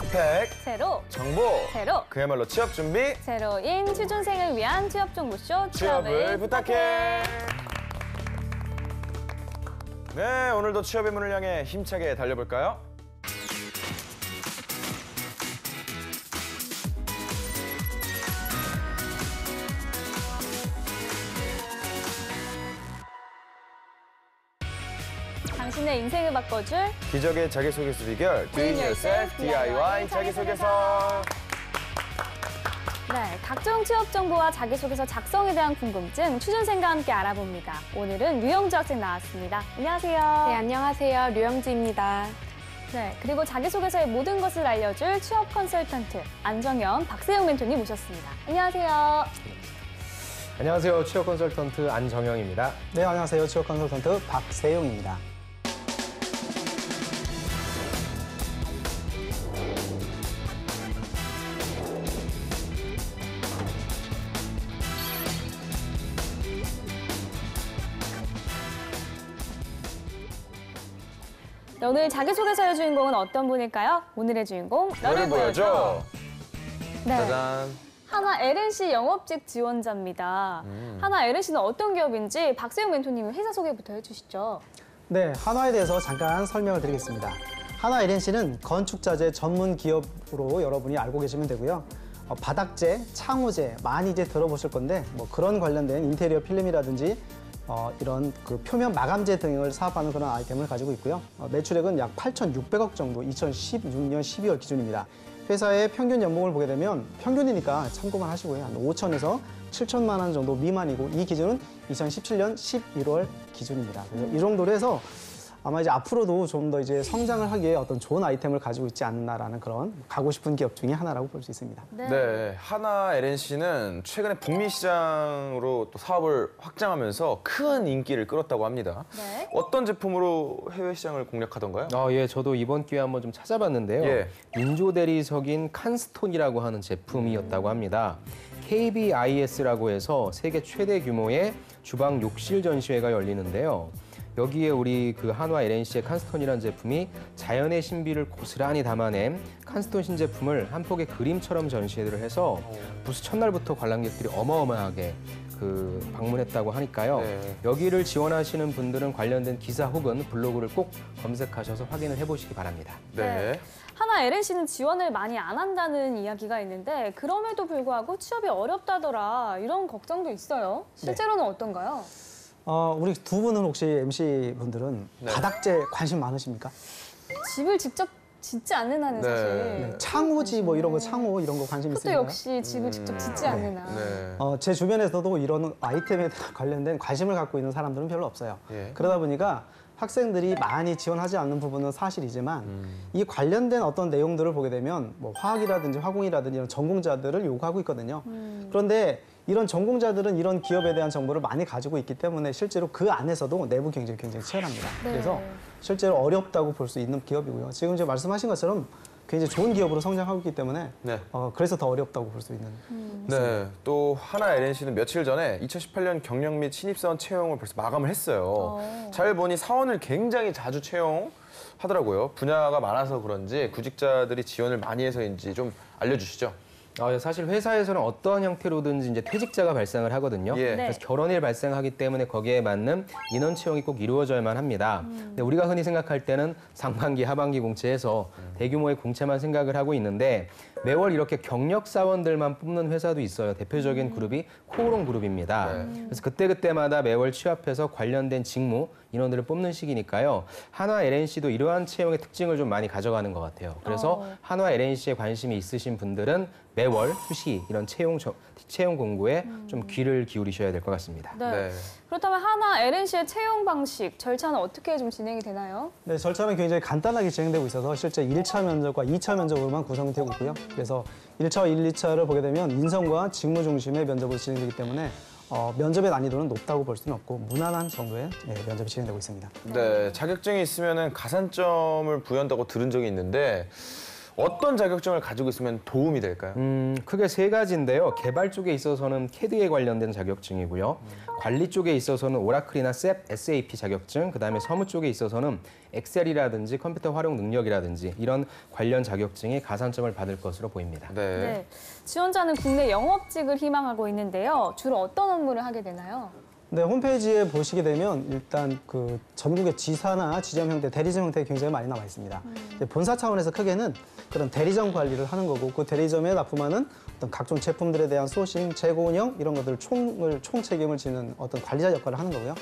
스펙, 새로, 정보, 새로, 그야말로 취업 준비, 새로인 취준생을 위한 취업 정보쇼 취업을 부탁해. 네, 오늘도 취업의 문을 향해 힘차게 달려볼까요? 당신의 인생을 바꿔줄 기적의 자기소개서 비결 Doing Yourself DIY 자기소개서. 네, 각종 취업 정보와 자기소개서 작성에 대한 궁금증 취준생과 함께 알아봅니다. 오늘은 류영주 학생 나왔습니다. 안녕하세요. 네, 안녕하세요. 류영주입니다. 네, 그리고 자기소개서의 모든 것을 알려줄 취업 컨설턴트 안정현, 박세영 멘토님 모셨습니다. 안녕하세요. 안녕하세요. 취업 컨설턴트 안정영입니다. 네, 안녕하세요. 취업 컨설턴트 박세용입니다. 네, 오늘 자기소개서의 주인공은 어떤 분일까요? 오늘의 주인공, 너를 보여줘. 네. 짜잔. 하나 LNC 영업직 지원자입니다. 하나 LNC는 어떤 기업인지 박세용 멘토님은 회사 소개부터 해주시죠. 네, 한화에 대해서 잠깐 설명을 드리겠습니다. 한화 LNC는 건축자재 전문 기업으로 여러분이 알고 계시면 되고요. 바닥재, 창호재 많이 이제 들어보실 건데 뭐 그런 관련된 인테리어 필름이라든지 이런 그 표면 마감재 등을 사업하는 그런 아이템을 가지고 있고요. 매출액은 약 8,600억 정도 2016년 12월 기준입니다. 회사의 평균 연봉을 보게 되면 평균이니까 참고만 하시고요. 한 5천에서 7천만 원 정도 미만이고 이 기준은 2017년 11월 기준입니다. 그래서 이 정도로 해서 아마 이제 앞으로도 좀 더 이제 성장을 하기에 어떤 좋은 아이템을 가지고 있지 않나라는 그런 가고 싶은 기업 중에 하나라고 볼 수 있습니다. 네, 하나 LNC는 최근에 북미 시장으로 또 사업을 확장하면서 큰 인기를 끌었다고 합니다. 네. 어떤 제품으로 해외 시장을 공략하던가요? 예, 저도 이번 기회에 한번 좀 찾아봤는데요. 예. 인조 대리석인 칸스톤이라고 하는 제품이었다고 합니다. KBIS라고 해서 세계 최대 규모의 주방 욕실 전시회가 열리는데요. 여기에 우리 그 한화 LNC의 칸스톤이라는 제품이 자연의 신비를 고스란히 담아낸 칸스톤 신제품을 한 폭의 그림처럼 전시회를 해서 부스 첫날부터 관람객들이 어마어마하게 방문했다고 하니까요. 네. 여기를 지원하시는 분들은 관련된 기사 혹은 블로그를 꼭 검색하셔서 확인을 해보시기 바랍니다. 네. 하나 LNC는 지원을 많이 안 한다는 이야기가 있는데 그럼에도 불구하고 취업이 어렵다더라 이런 걱정도 있어요. 실제로는 어떤가요? 우리 두 분은 혹시 MC 분들은 네. 바닥재 관심 많으십니까? 집을 직접 짓지 않는 한은 네. 사실 네, 창호지 뭐 이런 거 창호 이런 거 관심 그것도 있으신가요? 역시 집을 직접 짓지 않는 한. 네. 제 주변에서도 이런 아이템에 관련된 관심을 갖고 있는 사람들은 별로 없어요. 예. 그러다 보니까 학생들이 많이 지원하지 않는 부분은 사실이지만 이 관련된 어떤 내용들을 보게 되면 뭐 화학이라든지 화공이라든지 이런 전공자들을 요구하고 있거든요. 그런데 이런 전공자들은 이런 기업에 대한 정보를 많이 가지고 있기 때문에 실제로 그 안에서도 내부 경쟁이 굉장히 치열합니다. 네. 그래서 실제로 어렵다고 볼 수 있는 기업이고요. 지금 이제 말씀하신 것처럼 굉장히 좋은 기업으로 성장하고 있기 때문에 네. 그래서 더 어렵다고 볼 수 있는. 네, 또 하나 LNC는 며칠 전에 2018년 경력 및 신입사원 채용을 벌써 마감을 했어요. 잘 보니 사원을 굉장히 자주 채용하더라고요. 분야가 많아서 그런지 구직자들이 지원을 많이 해서인지 좀 알려주시죠. 사실 회사에서는 어떤 형태로든지 이제 퇴직자가 발생을 하거든요. 예. 네. 그래서 결혼일 발생하기 때문에 거기에 맞는 인원 채용이 꼭 이루어져야만 합니다. 근데 우리가 흔히 생각할 때는 상반기, 하반기 공채에서 대규모의 공채만 생각을 하고 있는데 매월 이렇게 경력 사원들만 뽑는 회사도 있어요. 대표적인 그룹이 코오롱 그룹입니다. 네. 그래서 그때그때마다 매월 취합해서 관련된 직무, 인원들을 뽑는 시기니까요. 한화 LNC도 이러한 채용의 특징을 좀 많이 가져가는 것 같아요. 그래서 한화 LNC에 관심이 있으신 분들은 매월 수시 이런 채용 공고에 좀 귀를 기울이셔야 될 것 같습니다. 네. 네. 그렇다면 하나 LNC의 채용 방식, 절차는 어떻게 좀 진행이 되나요? 네, 절차는 굉장히 간단하게 진행되고 있어서 실제 1차 면접과 2차 면접으로만 구성이 되고 있고요. 그래서 1차, 1, 2차를 보게 되면 인성과 직무 중심의 면접으로 진행되기 때문에 면접의 난이도는 높다고 볼 수는 없고 무난한 정도의 면접이 진행되고 있습니다. 네, 자격증이 있으면 가산점을 부여한다고 들은 적이 있는데 어떤 자격증을 가지고 있으면 도움이 될까요? 크게 세 가지인데요. 개발 쪽에 있어서는 CAD에 관련된 자격증이고요. 관리 쪽에 있어서는 오라클이나 SAP, SAP 자격증, 그다음에 서무 쪽에 있어서는 엑셀이라든지 컴퓨터 활용 능력이라든지 이런 관련 자격증이 가산점을 받을 것으로 보입니다. 네. 네. 지원자는 국내 영업직을 희망하고 있는데요. 주로 어떤 업무를 하게 되나요? 네, 홈페이지에 보시게 되면 일단 그 전국의 지사나 지점 형태, 대리점 형태 굉장히 많이 나와 있습니다. 이제 본사 차원에서 크게는 그런 대리점 관리를 하는 거고 그 대리점에 납품하는 어떤 각종 제품들에 대한 소싱, 재고 운영 이런 것들 총 책임을 지는 어떤 관리자 역할을 하는 거고요.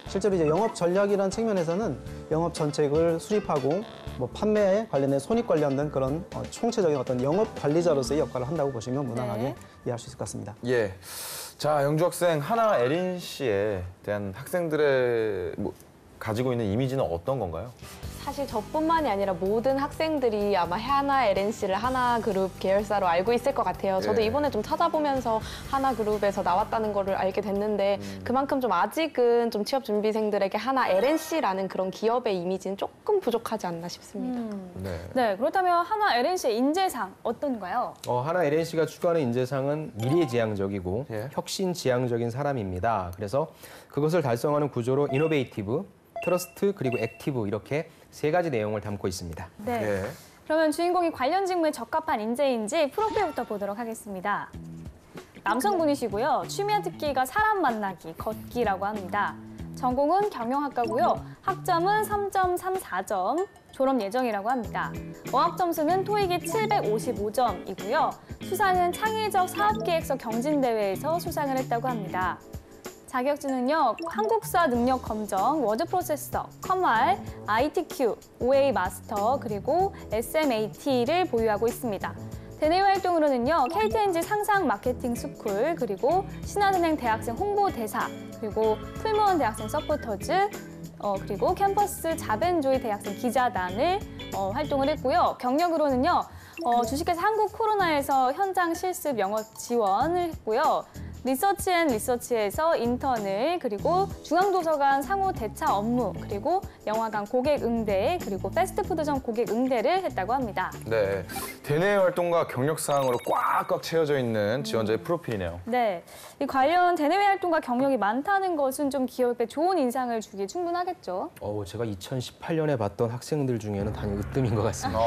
실제로 이제 영업 전략이라는 측면에서는 영업 전책을 수립하고 뭐 판매에 관련된 손익 관련된 그런 총체적인 어떤 영업 관리자로서의 역할을 한다고 보시면 무난하게 네. 이해할 수 있을 것 같습니다. 예. 자, 영주 학생 하나 에린 씨에 대한 학생들의 가지고 있는 이미지는 어떤 건가요? 사실 저뿐만이 아니라 모든 학생들이 아마 하나 LNC를 하나그룹 계열사로 알고 있을 것 같아요. 저도 예. 이번에 좀 찾아보면서 하나그룹에서 나왔다는 거를 알게 됐는데 그만큼 좀 아직은 좀 취업 준비생들에게 하나 LNC라는 그런 기업의 이미지는 조금 부족하지 않나 싶습니다. 네. 네, 그렇다면 하나 LNC의 인재상 어떤가요? 하나 LNC가 추구하는 인재상은 미래지향적이고 예. 혁신지향적인 사람입니다. 그래서 그것을 달성하는 구조로 이노베이티브, 트러스트 그리고 액티브 이렇게 세 가지 내용을 담고 있습니다. 네. 예. 그러면 주인공이 관련 직무에 적합한 인재인지 프로필부터 보도록 하겠습니다. 남성분이시고요. 취미 특기가 사람 만나기, 걷기라고 합니다. 전공은 경영학과고요. 학점은 3.34점, 졸업 예정이라고 합니다. 어학 점수는 토익이 755점이고요. 수상은 창의적 사업계획서 경진대회에서 수상을 했다고 합니다. 자격증은요, 한국사 능력 검정, 워드 프로세서, 컴활, ITQ, OA 마스터, 그리고 SMAT를 보유하고 있습니다. 대내외 활동으로는요, KTNG 상상 마케팅 스쿨, 그리고 신한은행 대학생 홍보대사, 그리고 풀무원 대학생 서포터즈, 그리고 캠퍼스 자벤조이 대학생 기자단을 활동을 했고요. 경력으로는요, 주식회사 한국코로나에서 현장 실습 영업 지원을 했고요. 리서치에서 인턴을, 그리고 중앙도서관 상호 대차 업무, 그리고 영화관 고객 응대, 그리고 패스트푸드점 고객 응대를 했다고 합니다. 네. 대내 활동과 경력 사항으로 꽉꽉 채워져 있는 지원자의 프로필이네요. 네, 이 관련 대내외 활동과 경력이 많다는 것은 좀 기업에 좋은 인상을 주기 충분하겠죠. 제가 2018년에 봤던 학생들 중에는 단연 으뜸인 것 같습니다.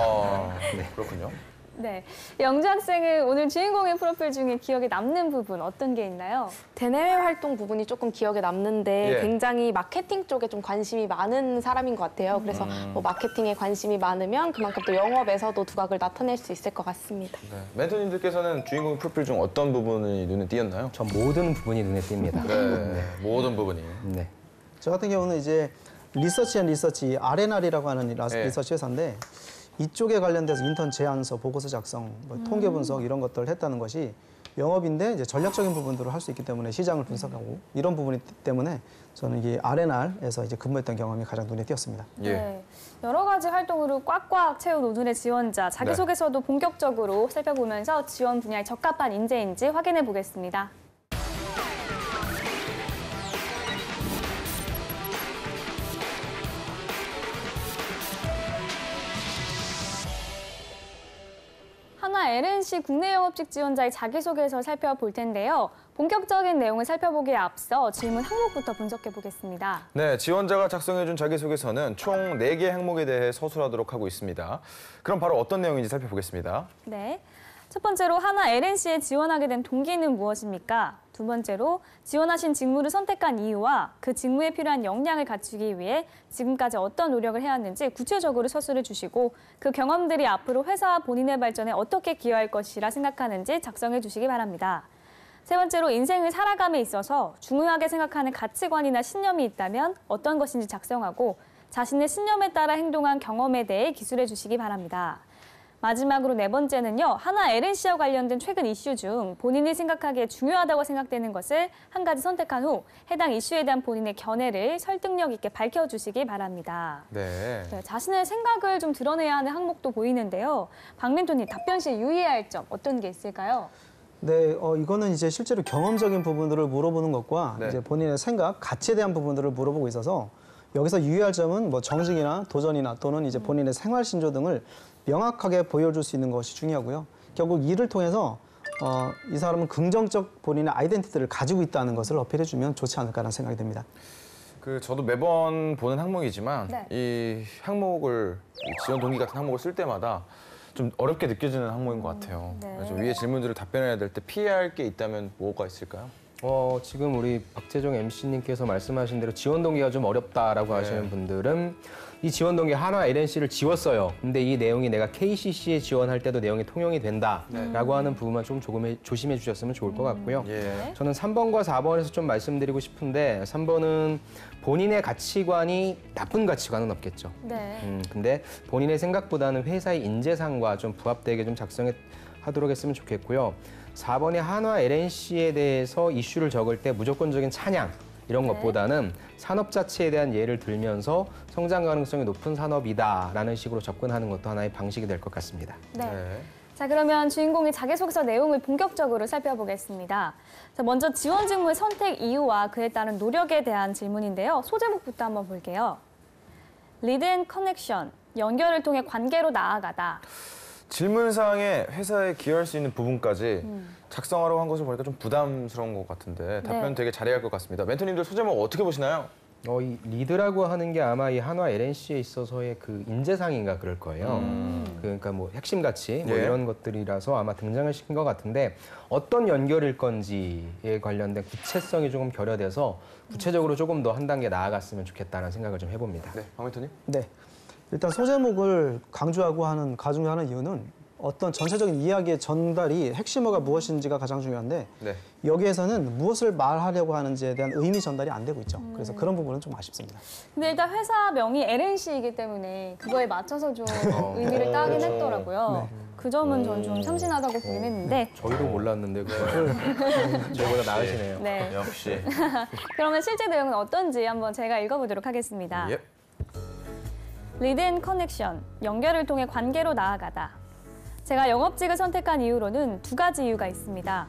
네. 그렇군요. 네, 영주 학생은 오늘 주인공의 프로필 중에 기억에 남는 부분 어떤 게 있나요? 대내외 활동 부분이 조금 기억에 남는데 예. 굉장히 마케팅 쪽에 좀 관심이 많은 사람인 것 같아요. 그래서 뭐 마케팅에 관심이 많으면 그만큼 또 영업에서도 두각을 나타낼 수 있을 것 같습니다. 네. 멘토님들께서는 주인공 프로필 중 어떤 부분이 눈에 띄었나요? 전 모든 부분이 눈에 띕니다. 네. 모든 부분이. 네. 저 같은 경우는 이제 리서치 R&R이라고 하는 네. 리서치 회사인데 이쪽에 관련돼서 인턴 제안서, 보고서 작성, 통계 분석 이런 것들을 했다는 것이 영업인데 이제 전략적인 부분들을 할 수 있기 때문에 시장을 분석하고 이런 부분이 때문에 저는 이게 R&R에서 이제 근무했던 경험이 가장 눈에 띄었습니다. 예. 네, 여러 가지 활동으로 꽉꽉 채운 오늘의 지원자, 자기소개서도 본격적으로 살펴보면서 지원 분야에 적합한 인재인지 확인해 보겠습니다. 하나 LNC 국내 영업직 지원자의 자기소개서 살펴볼 텐데요. 본격적인 내용을 살펴보기에 앞서 질문 항목부터 분석해 보겠습니다. 네, 지원자가 작성해준 자기소개서는 총 4개 항목에 대해 서술하도록 하고 있습니다. 그럼 바로 어떤 내용인지 살펴보겠습니다. 네. 첫 번째로 하나 LNC에 지원하게 된 동기는 무엇입니까? 두 번째로 지원하신 직무를 선택한 이유와 그 직무에 필요한 역량을 갖추기 위해 지금까지 어떤 노력을 해왔는지 구체적으로 서술해 주시고 그 경험들이 앞으로 회사와 본인의 발전에 어떻게 기여할 것이라 생각하는지 작성해 주시기 바랍니다. 세 번째로 인생을 살아감에 있어서 중요하게 생각하는 가치관이나 신념이 있다면 어떤 것인지 작성하고 자신의 신념에 따라 행동한 경험에 대해 기술해 주시기 바랍니다. 마지막으로 네 번째는요. 하나 LNC와 관련된 최근 이슈 중 본인이 생각하기에 중요하다고 생각되는 것을 한 가지 선택한 후 해당 이슈에 대한 본인의 견해를 설득력 있게 밝혀주시기 바랍니다. 네. 네, 자신의 생각을 좀 드러내야 하는 항목도 보이는데요. 박 멘토님, 답변 시에 유의해야 할 점 어떤 게 있을까요? 네, 이거는 이제 실제로 경험적인 부분들을 물어보는 것과 네. 이제 본인의 생각, 가치에 대한 부분들을 물어보고 있어서 여기서 유의할 점은 뭐 정직이나 도전이나 또는 이제 본인의 생활 신조 등을 명확하게 보여줄 수 있는 것이 중요하고요. 결국 이를 통해서 이 사람은 긍정적 본인의 아이덴티티를 가지고 있다는 것을 어필해주면 좋지 않을까라는 생각이 듭니다. 저도 매번 보는 항목이지만 네. 이 항목을 이 지원 동기 같은 항목을 쓸 때마다 좀 어렵게 느껴지는 항목인 것 같아요. 네. 그래서 위에 질문들을 답변해야 될 때 피해야 할 게 있다면 뭐가 있을까요? 지금 우리 박재정 MC님께서 말씀하신 대로 지원 동기가 좀 어렵다라고 하시는 분들은 이 지원 동기 한화 LNC를 지웠어요. 근데 이 내용이 내가 KCC에 지원할 때도 내용이 통용이 된다라고 하는 부분만 좀 조금 조심해 주셨으면 좋을 것 같고요. 예. 저는 3번과 4번에서 좀 말씀드리고 싶은데 3번은 본인의 가치관이 나쁜 가치관은 없겠죠. 네. 근데 본인의 생각보다는 회사의 인재상과 좀 부합되게 좀 작성하도록 했으면 좋겠고요. 4번의 한화 LNC에 대해서 이슈를 적을 때 무조건적인 찬양 이런 네. 것보다는 산업 자체에 대한 예를 들면서 성장 가능성이 높은 산업이다라는 식으로 접근하는 것도 하나의 방식이 될 것 같습니다. 네. 네. 자, 그러면 주인공의 자기소개서 내용을 본격적으로 살펴보겠습니다. 자, 먼저 지원 직무의 선택 이유와 그에 따른 노력에 대한 질문인데요. 소제목부터 한번 볼게요. 리드 앤 커넥션, 연결을 통해 관계로 나아가다. 질문사항에 회사에 기여할 수 있는 부분까지 작성하라고 한 것을 보니까 좀 부담스러운 것 같은데 답변 네. 되게 잘해야 할 것 같습니다. 멘토님들 소제목 어떻게 보시나요? 이 리드라고 하는 게 아마 이 한화 LNC에 있어서의 그 인재상인가 그럴 거예요. 그러니까 뭐 핵심 가치 뭐 예. 이런 것들이라서 아마 등장을 시킨 것 같은데 어떤 연결일 건지에 관련된 구체성이 조금 결여돼서 구체적으로 조금 더 한 단계 나아갔으면 좋겠다는 생각을 좀 해봅니다. 네, 박 멘토님. 네. 일단 소제목을 가중하는 이유는 어떤 전체적인 이야기의 전달이 핵심어가 무엇인지가 가장 중요한데 네. 여기에서는 무엇을 말하려고 하는지에 대한 의미 전달이 안 되고 있죠. 그래서 그런 부분은 좀 아쉽습니다. 근데 일단 회사명이 LNC이기 때문에 그거에 맞춰서 좀 의미를 따긴 그렇죠. 했더라고요. 그 점은 전 좀 참신하다고 보긴 했는데. 저희도 몰랐는데 그걸 저희보다 나으시네요. 네. 역시. 그러면 실제 내용은 어떤지 한번 제가 읽어보도록 하겠습니다. 예. 리드 앤 커넥션, 연결을 통해 관계로 나아가다. 제가 영업직을 선택한 이유로는 두 가지 이유가 있습니다.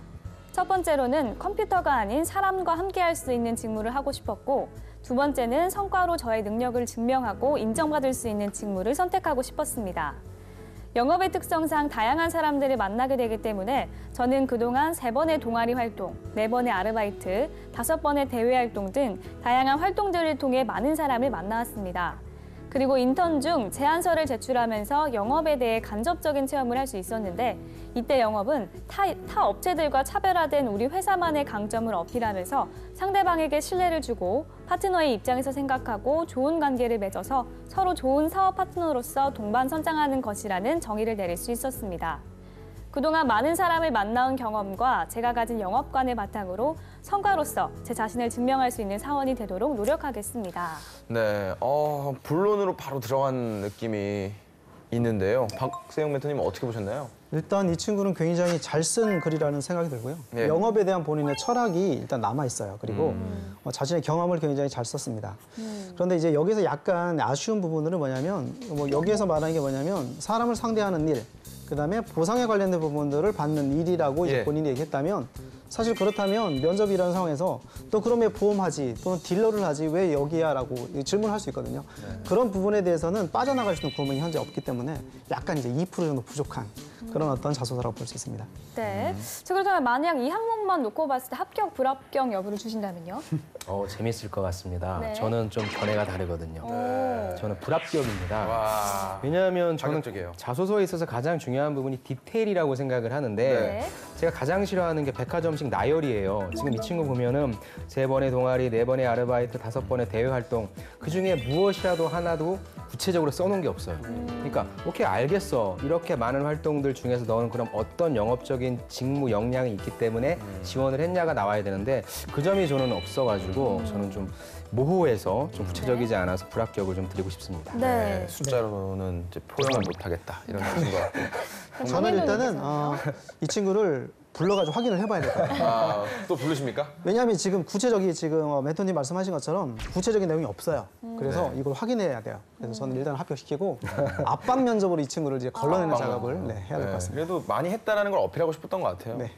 첫 번째로는 컴퓨터가 아닌 사람과 함께할 수 있는 직무를 하고 싶었고, 두 번째는 성과로 저의 능력을 증명하고 인정받을 수 있는 직무를 선택하고 싶었습니다. 영업의 특성상 다양한 사람들을 만나게 되기 때문에 저는 그동안 3번의 동아리 활동, 4번의 아르바이트, 5번의 대외 활동 등 다양한 활동들을 통해 많은 사람을 만나왔습니다. 그리고 인턴 중 제안서를 제출하면서 영업에 대해 간접적인 체험을 할 수 있었는데 이때 영업은 타 업체들과 차별화된 우리 회사만의 강점을 어필하면서 상대방에게 신뢰를 주고 파트너의 입장에서 생각하고 좋은 관계를 맺어서 서로 좋은 사업 파트너로서 동반 성장하는 것이라는 정의를 내릴 수 있었습니다. 그동안 많은 사람을 만나온 경험과 제가 가진 영업관을 바탕으로 성과로서 제 자신을 증명할 수 있는 사원이 되도록 노력하겠습니다. 네. 본론으로 바로 들어간 느낌이 있는데요. 박세영 멘토님 어떻게 보셨나요? 일단 이 친구는 굉장히 잘 쓴 글이라는 생각이 들고요. 예. 영업에 대한 본인의 철학이 일단 남아 있어요. 그리고 자신의 경험을 굉장히 잘 썼습니다. 그런데 이제 여기서 약간 아쉬운 부분들은 뭐냐면 여기에서 말하는 게 뭐냐면 사람을 상대하는 일, 그다음에 보상에 관련된 부분들을 받는 일이라고 이제 예. 본인이 얘기했다면 사실 그렇다면 면접이라는 상황에서 또 그럼 왜 보험하지 또는 딜러를 하지 왜 여기야라고 질문할 수 있거든요. 그런 부분에 대해서는 빠져나갈 수 있는 구멍이 현재 없기 때문에 약간 이제 2% 정도 부족한 그런 어떤 자소서라고 볼 수 있습니다. 네. 자, 그렇다면 만약 이 항목만 놓고 봤을 때 합격, 불합격 여부를 주신다면요? 재밌을 것 같습니다. 네. 저는 좀 견해가 다르거든요. 저는 불합격입니다. 와. 왜냐하면 저는 파격적이에요. 자소서에 있어서 가장 중요한 부분이 디테일이라고 생각을 하는데 네. 제가 가장 싫어하는 게 백화점식 나열이에요. 지금 이 친구 보면은 3번의 동아리, 4번의 아르바이트, 5번의 대외 활동 그중에 무엇이라도 하나도 구체적으로 써놓은 게 없어요. 그러니까 오케이 알겠어. 이렇게 많은 활동들 중에서 너는 그럼 어떤 영업적인 직무 역량이 있기 때문에 지원을 했냐가 나와야 되는데 그 점이 저는 없어가지고 저는 좀 모호해서 좀 구체적이지 않아서 불합격을 좀 드리고 싶습니다. 네. 숫자로는 이제 표현을 못하겠다 이런 뜻인 것 같고. 저는 일단은 이 친구를 불러가지고 확인을 해봐야 될 것 같아요. 또 부르십니까? 왜냐하면 지금 구체적인 지금 멘토님 말씀하신 것처럼 구체적인 내용이 없어요. 그래서 네. 이걸 확인해야 돼요. 그래서 저는 일단 합격시키고 압박 면접으로 이 친구를 이제 걸러내는 작업을 해야 될 것 같습니다. 그래도 많이 했다라는 걸 어필하고 싶었던 것 같아요. 네.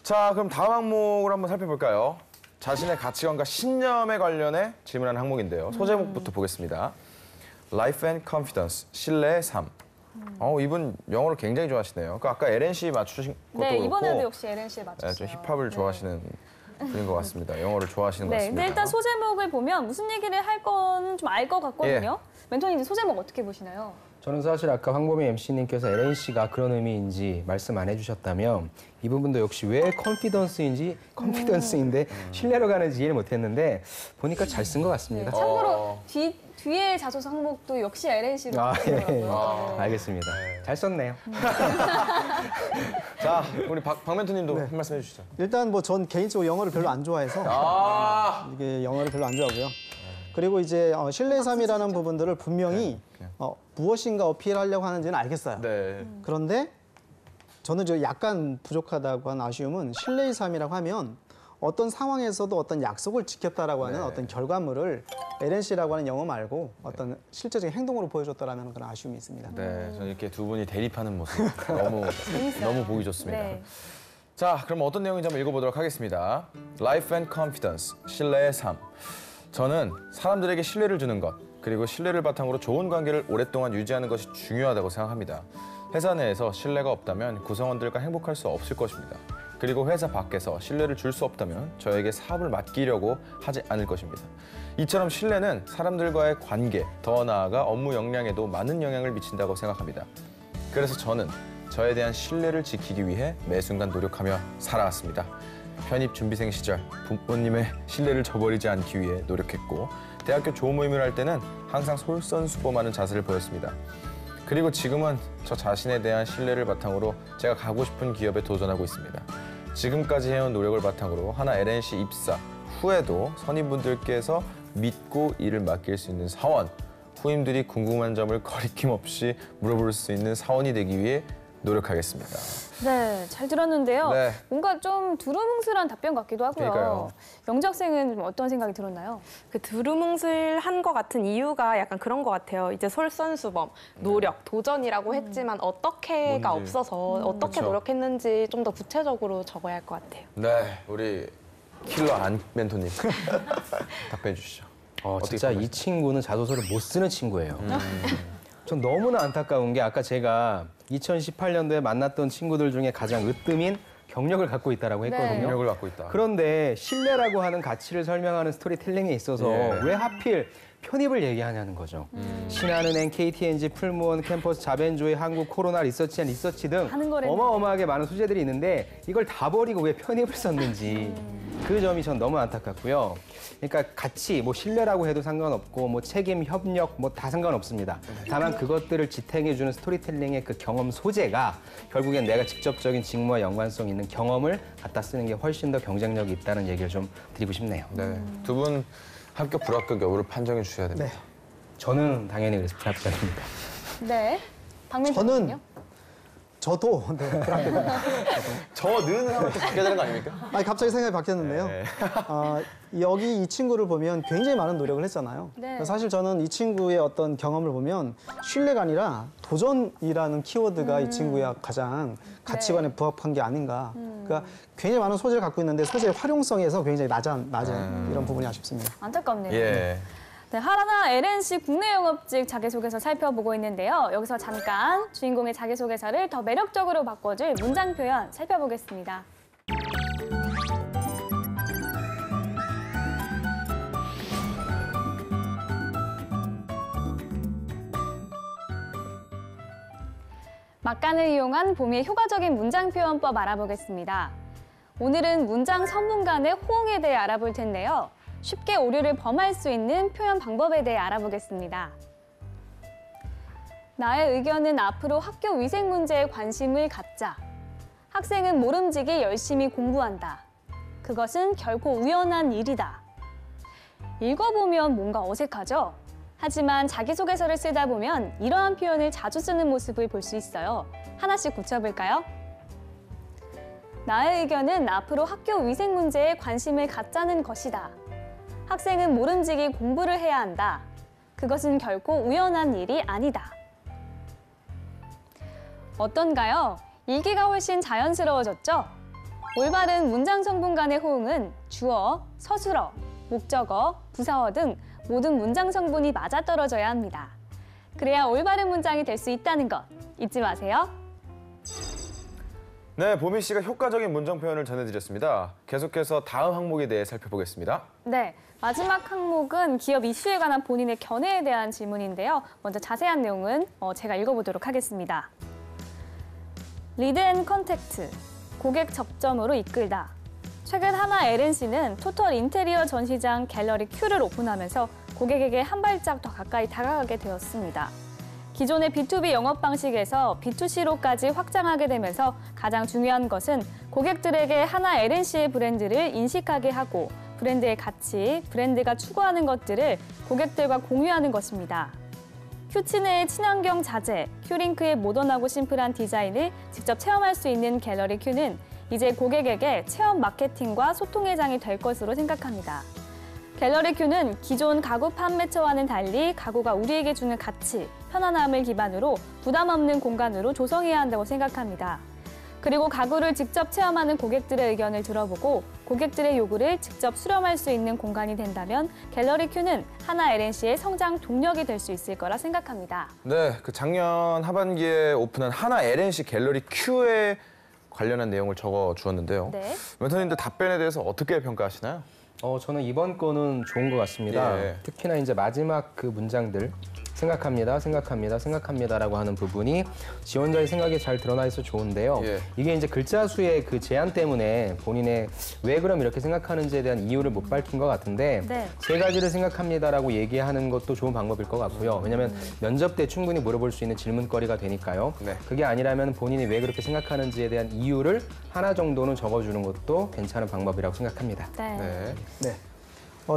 자, 그럼 다음 항목을 한번 살펴볼까요? 자신의 가치관과 신념에 관련해 질문하는 항목인데요. 소제목부터 보겠습니다. Life and Confidence, 신뢰의 삶. 이분 영어를 굉장히 좋아하시네요. 그 아까 에렌 씨 맞추신 것도 네, 그렇고 이번에도 역시 에렌 씨를 맞췄어요. 좀 힙합을 좋아하시는 분인 것 같습니다. 영어를 좋아하시는 것 네, 같습니다. 근데 일단 소제목을 보면 무슨 얘기를 할 건 좀 알 것 같거든요. 멘토님 소제목 어떻게 보시나요? 저는 사실 아까 황보미 MC님께서 에렌 씨가 그런 의미인지 말씀 안 해주셨다면 이 부분도 역시 왜 컨피던스인데 신뢰로 가는지 이해를 못했는데 보니까 잘 쓴 것 같습니다. 네, 참고로 뒤에 자소서 항목도 역시 에렌 씨로 바뀌더라고요. 알겠습니다. 잘 썼네요. 자, 우리 박 멘토님도 한 말씀 해주시죠. 일단 뭐 전 개인적으로 영어를 별로 안 좋아해서 이게 영어를 별로 안 좋아하고요. 그리고 이제 신뢰삼이라는 부분들을 분명히 무엇인가 어필하려고 하는지는 알겠어요. 네. 그런데 저는 저 약간 부족하다고 하는 아쉬움은 신뢰의 삶이라고 하면 어떤 상황에서도 어떤 약속을 지켰다라고 하는 어떤 결과물을 에렌 씨라고 하는 영어 말고 어떤 실제적인 행동으로 보여줬다라는 그런 아쉬움이 있습니다. 네, 저는 이렇게 두 분이 대립하는 모습 너무 보기 좋습니다. 네. 자, 그럼 어떤 내용인지 한번 읽어보도록 하겠습니다. Life and Confidence, 신뢰의 삶. 저는 사람들에게 신뢰를 주는 것, 그리고 신뢰를 바탕으로 좋은 관계를 오랫동안 유지하는 것이 중요하다고 생각합니다. 회사 내에서 신뢰가 없다면 구성원들과 행복할 수 없을 것입니다. 그리고 회사 밖에서 신뢰를 줄 수 없다면 저에게 사업을 맡기려고 하지 않을 것입니다. 이처럼 신뢰는 사람들과의 관계, 더 나아가 업무 역량에도 많은 영향을 미친다고 생각합니다. 그래서 저는 저에 대한 신뢰를 지키기 위해 매 순간 노력하며 살아왔습니다. 편입 준비생 시절 부모님의 신뢰를 저버리지 않기 위해 노력했고 대학교 조모임을 할 때는 항상 솔선수범하는 자세를 보였습니다. 그리고 지금은 저 자신에 대한 신뢰를 바탕으로 제가 가고 싶은 기업에 도전하고 있습니다. 지금까지 해온 노력을 바탕으로 하나 LNC 입사 후에도 선임분들께서 믿고 일을 맡길 수 있는 사원, 후임들이 궁금한 점을 거리낌 없이 물어볼 수 있는 사원이 되기 위해 노력하겠습니다. 네, 잘 들었는데요. 네. 뭔가 좀 두루뭉술한 답변 같기도 하고요. 그러니까요. 영작생은 좀 어떤 생각이 들었나요? 그 두루뭉술한 것 같은 이유가 약간 그런 것 같아요. 이제 솔선수범, 노력, 도전이라고 했지만 어떻게가 뭔지. 없어서 어떻게 그쵸. 노력했는지 좀 더 구체적으로 적어야 할 것 같아요. 네, 우리 킬러 안 멘토님 답변해 주시죠. 진짜 이 친구는 자소서를 못 쓰는 친구예요. 전 너무나 안타까운 게 아까 제가 2018년도에 만났던 친구들 중에 가장 으뜸인 경력을 갖고 있다라고 했거든요. 능력을 갖고 있다. 그런데 신뢰라고 하는 가치를 설명하는 스토리텔링에 있어서 예. 왜 하필 편입을 얘기하냐는 거죠. 신한은행, KTNG, 풀무원, 캠퍼스, 자벤조이, 한국 코로나 리서치 앤 리서치 등 많은 걸 했네. 어마어마하게 많은 소재들이 있는데 이걸 다 버리고 왜 편입을 썼는지 그 점이 전 너무 안타깝고요. 그러니까 같이 뭐 신뢰라고 해도 상관없고 뭐 책임, 협력 뭐 다 상관없습니다. 다만 그것들을 지탱해주는 스토리텔링의 그 경험 소재가 결국엔 내가 직접적인 직무와 연관성 있는 경험을 갖다 쓰는 게 훨씬 더 경쟁력이 있다는 얘기를 좀 드리고 싶네요. 네, 두 분 합격 불합격 여부를 판정해 주셔야 됩니다. 네. 저는 당연히 그래서 불합격입니다. 네. 박민정님요? 저도 네, 불합격입니다. 저는 하면 또 바뀌어야 되는 거 아닙니까? 아니, 갑자기 생각이 바뀌었는데요. 네. 여기 이 친구를 보면 굉장히 많은 노력을 했잖아요. 네. 사실 저는 이 친구의 어떤 경험을 보면 신뢰가 아니라 도전이라는 키워드가 이 친구의 가장 가치관에 부합한 게 아닌가. 그러니까 굉장히 많은 소재를 갖고 있는데 소재의 활용성에서 굉장히 낮은 이런 부분이 아쉽습니다. 안타깝네요. 예. 네, 하나 LNC 국내 영업직 자기소개서 살펴보고 있는데요. 여기서 잠깐 주인공의 자기소개서를 더 매력적으로 바꿔줄 문장 표현 살펴보겠습니다. 막간을 이용한 봄의 효과적인 문장 표현법 알아보겠습니다. 오늘은 문장 선문 간의 호응에 대해 알아볼 텐데요. 쉽게 오류를 범할 수 있는 표현 방법에 대해 알아보겠습니다. 나의 의견은 앞으로 학교 위생 문제에 관심을 갖자. 학생은 모름지기 열심히 공부한다. 그것은 결코 우연한 일이다. 읽어보면 뭔가 어색하죠? 하지만 자기소개서를 쓰다 보면 이러한 표현을 자주 쓰는 모습을 볼 수 있어요. 하나씩 고쳐볼까요? 나의 의견은 앞으로 학교 위생 문제에 관심을 갖자는 것이다. 학생은 모름지기 공부를 해야 한다. 그것은 결코 우연한 일이 아니다. 어떤가요? 읽기가 훨씬 자연스러워졌죠? 올바른 문장 성분 간의 호응은 주어, 서술어, 목적어, 부사어 등 모든 문장 성분이 맞아떨어져야 합니다. 그래야 올바른 문장이 될 수 있다는 것 잊지 마세요. 네, 보미 씨가 효과적인 문장 표현을 전해드렸습니다. 계속해서 다음 항목에 대해 살펴보겠습니다. 네, 마지막 항목은 기업 이슈에 관한 본인의 견해에 대한 질문인데요. 먼저 자세한 내용은 제가 읽어보도록 하겠습니다. 리드 앤 컨택트, 고객 접점으로 이끌다. 최근 하나 LNC는 토털 인테리어 전시장 갤러리 Q를 오픈하면서 고객에게 한 발짝 더 가까이 다가가게 되었습니다. 기존의 B2B 영업 방식에서 B2C로까지 확장하게 되면서 가장 중요한 것은 고객들에게 하나 LNC의 브랜드를 인식하게 하고 브랜드의 가치, 브랜드가 추구하는 것들을 고객들과 공유하는 것입니다. 큐치네의 친환경 자재, 큐링크의 모던하고 심플한 디자인을 직접 체험할 수 있는 갤러리 Q는 이제 고객에게 체험 마케팅과 소통의 장이 될 것으로 생각합니다. 갤러리 Q는 기존 가구 판매처와는 달리 가구가 우리에게 주는 가치, 편안함을 기반으로 부담 없는 공간으로 조성해야 한다고 생각합니다. 그리고 가구를 직접 체험하는 고객들의 의견을 들어보고 고객들의 요구를 직접 수렴할 수 있는 공간이 된다면 갤러리 Q는 하나 LNC의 성장 동력이 될 수 있을 거라 생각합니다. 네, 그 작년 하반기에 오픈한 하나 LNC 갤러리 Q에 관련한 내용을 적어 주었는데요. 네. 멘토님들 답변에 대해서 어떻게 평가하시나요? 저는 이번 거는 좋은 것 같습니다. 예. 특히나 이제 마지막 그 문장들 생각합니다, 생각합니다, 생각합니다라고 하는 부분이 지원자의 생각이 잘 드러나 있어 좋은데요. 예. 이게 이제 글자 수의 그 제한 때문에 본인의 왜 그럼 이렇게 생각하는지에 대한 이유를 못 밝힌 것 같은데 네. 세 가지를 생각합니다라고 얘기하는 것도 좋은 방법일 것 같고요. 왜냐하면 면접 때 충분히 물어볼 수 있는 질문거리가 되니까요. 네. 그게 아니라면 본인이 왜 그렇게 생각하는지에 대한 이유를 하나 정도는 적어주는 것도 괜찮은 방법이라고 생각합니다. 네. 네. 네.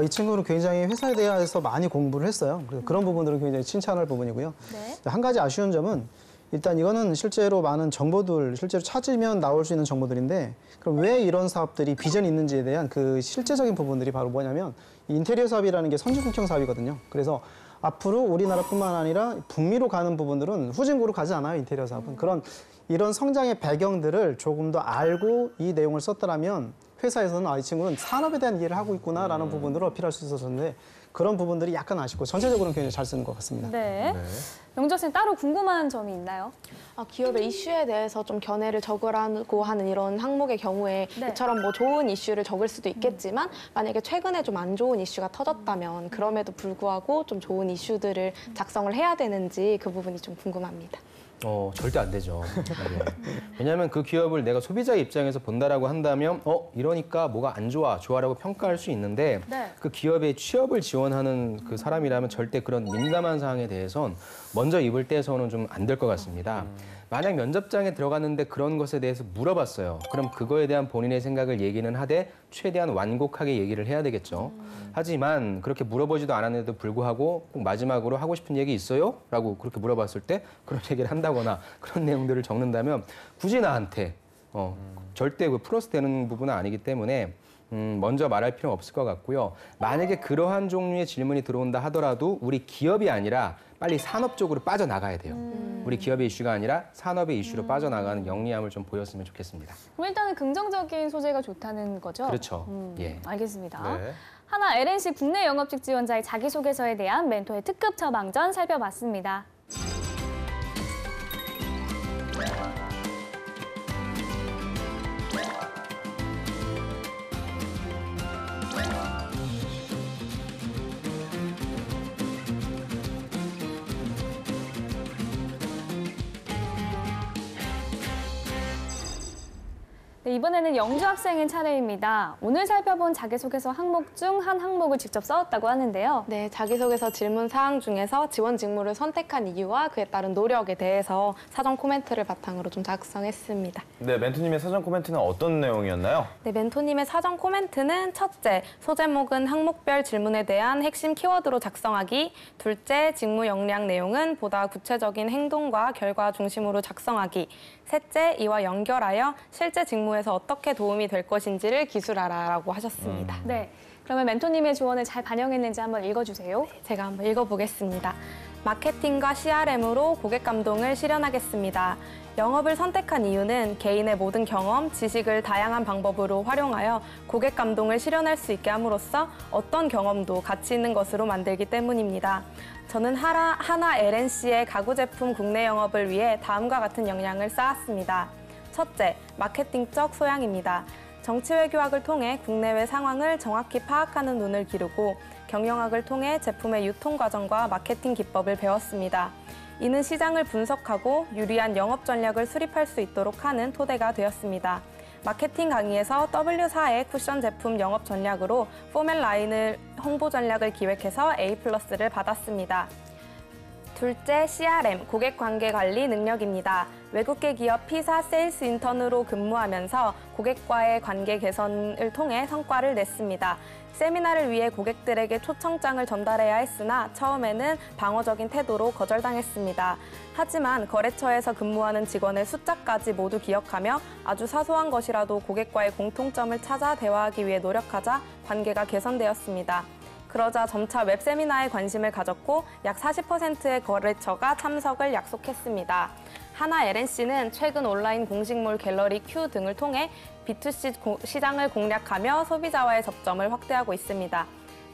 이 친구는 굉장히 회사에 대해서 많이 공부를 했어요. 그래서 그런 부분들은 굉장히 칭찬할 부분이고요. 네. 한 가지 아쉬운 점은 일단 이거는 실제로 많은 정보들, 실제로 찾으면 나올 수 있는 정보들인데 그럼 왜 이런 사업들이 비전이 있는지에 대한 그 실제적인 부분들이 바로 뭐냐면 이 인테리어 사업이라는 게 선진국형 사업이거든요. 그래서 앞으로 우리나라뿐만 아니라 북미로 가는 부분들은 후진국으로 가지 않아요, 인테리어 사업은. 이런 성장의 배경들을 조금 더 알고 이 내용을 썼더라면 회사에서는 이 친구는 산업에 대한 이해를 하고 있구나라는 부분으로 어필할 수 있었는데 그런 부분들이 약간 아쉽고 전체적으로는 굉장히 잘 쓰는 것 같습니다. 네. 영재 쌤 따로 궁금한 점이 있나요? 기업의 이슈에 대해서 좀 견해를 적으라고 하는 이런 항목의 경우에 네. 이처럼 뭐 좋은 이슈를 적을 수도 있겠지만 만약에 최근에 좀 안 좋은 이슈가 터졌다면 그럼에도 불구하고 좀 좋은 이슈들을 작성을 해야 되는지 그 부분이 좀 궁금합니다. 절대 안 되죠. 네. 왜냐하면 그 기업을 내가 소비자의 입장에서 본다라고 한다면 이러니까 뭐가 안 좋아, 좋아라고 평가할 수 있는데 네. 그 기업의 취업을 지원하는 그 사람이라면 절대 그런 민감한 사항에 대해선 먼저 입을 떼서는 좀 안 될 것 같습니다. 만약 면접장에 들어갔는데 그런 것에 대해서 물어봤어요. 그럼 그거에 대한 본인의 생각을 얘기는 하되 최대한 완곡하게 얘기를 해야 되겠죠. 하지만 그렇게 물어보지도 않았는데도 불구하고 꼭 마지막으로 하고 싶은 얘기 있어요? 라고 그렇게 물어봤을 때 그런 얘기를 한다거나 그런 내용들을 적는다면 굳이 나한테 절대 그 플러스 되는 부분은 아니기 때문에 먼저 말할 필요는 없을 것 같고요. 만약에 그러한 종류의 질문이 들어온다 하더라도 우리 기업이 아니라 빨리 산업 쪽으로 빠져나가야 돼요. 우리 기업의 이슈가 아니라 산업의 이슈로 빠져나가는 영리함을 좀 보였으면 좋겠습니다. 그럼 일단은 긍정적인 소재가 좋다는 거죠? 그렇죠. 예. 알겠습니다. 네. 하나 LNC 국내 영업직 지원자의 자기소개서에 대한 멘토의 특급 처방전 살펴봤습니다. 네, 이번에는 영주 학생의 차례입니다. 오늘 살펴본 자기소개서 항목 중 한 항목을 직접 써왔다고 하는데요. 네, 자기소개서 질문 사항 중에서 지원 직무를 선택한 이유와 그에 따른 노력에 대해서 사전 코멘트를 바탕으로 좀 작성했습니다. 네, 멘토님의 사전 코멘트는 어떤 내용이었나요? 네, 멘토님의 사전 코멘트는 첫째, 소제목은 항목별 질문에 대한 핵심 키워드로 작성하기. 둘째, 직무 역량 내용은 보다 구체적인 행동과 결과 중심으로 작성하기. 셋째, 이와 연결하여 실제 직무에서 어떻게 도움이 될 것인지를 기술하라라고 하셨습니다. 네, 그러면 멘토님의 조언을 잘 반영했는지 한번 읽어주세요. 제가 한번 읽어보겠습니다. 마케팅과 CRM으로 고객 감동을 실현하겠습니다. 영업을 선택한 이유는 개인의 모든 경험, 지식을 다양한 방법으로 활용하여 고객 감동을 실현할 수 있게 함으로써 어떤 경험도 가치 있는 것으로 만들기 때문입니다. 저는 하나 LNC의 가구 제품 국내 영업을 위해 다음과 같은 역량을 쌓았습니다. 첫째, 마케팅적 소양입니다. 정치외교학을 통해 국내외 상황을 정확히 파악하는 눈을 기르고 경영학을 통해 제품의 유통 과정과 마케팅 기법을 배웠습니다. 이는 시장을 분석하고 유리한 영업 전략을 수립할 수 있도록 하는 토대가 되었습니다. 마케팅 강의에서 W4의 쿠션 제품 영업 전략으로 포맷 라인을 홍보 전략을 기획해서 A+를 받았습니다. 둘째, CRM, 고객 관계 관리 능력입니다. 외국계 기업 P사 세일스 인턴으로 근무하면서 고객과의 관계 개선을 통해 성과를 냈습니다. 세미나를 위해 고객들에게 초청장을 전달해야 했으나 처음에는 방어적인 태도로 거절당했습니다. 하지만 거래처에서 근무하는 직원의 숫자까지 모두 기억하며 아주 사소한 것이라도 고객과의 공통점을 찾아 대화하기 위해 노력하자 관계가 개선되었습니다. 그러자 점차 웹 세미나에 관심을 가졌고 약 40%의 거래처가 참석을 약속했습니다. 하나 LNC는 최근 온라인 공식몰 갤러리 Q 등을 통해 B2C 시장을 공략하며 소비자와의 접점을 확대하고 있습니다.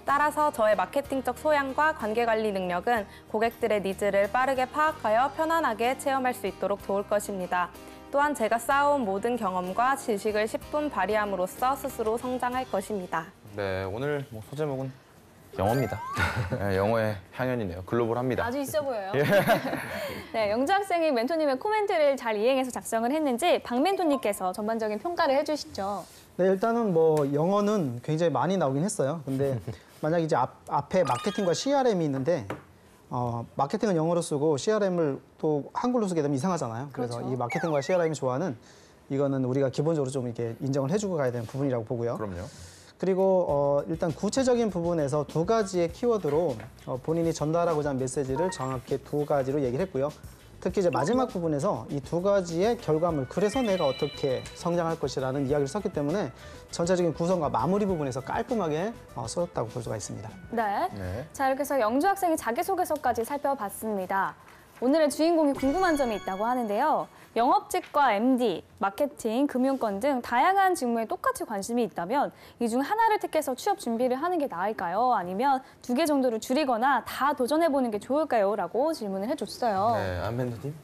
따라서 저의 마케팅적 소양과 관계관리 능력은 고객들의 니즈를 빠르게 파악하여 편안하게 체험할 수 있도록 도울 것입니다. 또한 제가 쌓아온 모든 경험과 지식을 10분 발휘함으로써 스스로 성장할 것입니다. 네, 오늘 소제목은 영어입니다. 네, 영어의 향연이네요. 글로벌합니다. 아주 있어 보여요. 네, 영주 학생이 멘토님의 코멘트를 잘 이행해서 작성을 했는지 박 멘토님께서 전반적인 평가를 해주시죠. 네, 일단은 영어는 굉장히 많이 나오긴 했어요. 근데 만약 이제 앞에 마케팅과 CRM이 있는데 마케팅은 영어로 쓰고 CRM을 또 한글로 쓰게 되면 이상하잖아요. 그래서 그렇죠. 이 마케팅과 CRM이 좋아하는 이거는 우리가 기본적으로 좀 이렇게 인정을 해주고 가야 되는 부분이라고 보고요. 그럼요. 그리고 일단 구체적인 부분에서 두 가지의 키워드로 본인이 전달하고자 하는 메시지를 정확히 두 가지로 얘기를 했고요. 특히 이제 마지막 부분에서 이 두 가지의 결과물, 그래서 내가 어떻게 성장할 것이라는 이야기를 썼기 때문에 전체적인 구성과 마무리 부분에서 깔끔하게 썼다고 볼 수가 있습니다. 네. 네. 자, 이렇게 해서 영주 학생의 자기소개서까지 살펴봤습니다. 오늘의 주인공이 궁금한 점이 있다고 하는데요. 영업직과 MD, 마케팅, 금융권 등 다양한 직무에 똑같이 관심이 있다면 이 중 하나를 택해서 취업 준비를 하는 게 나을까요? 아니면 두 개 정도를 줄이거나 다 도전해보는 게 좋을까요? 라고 질문을 해줬어요. 네, 안 멘토님.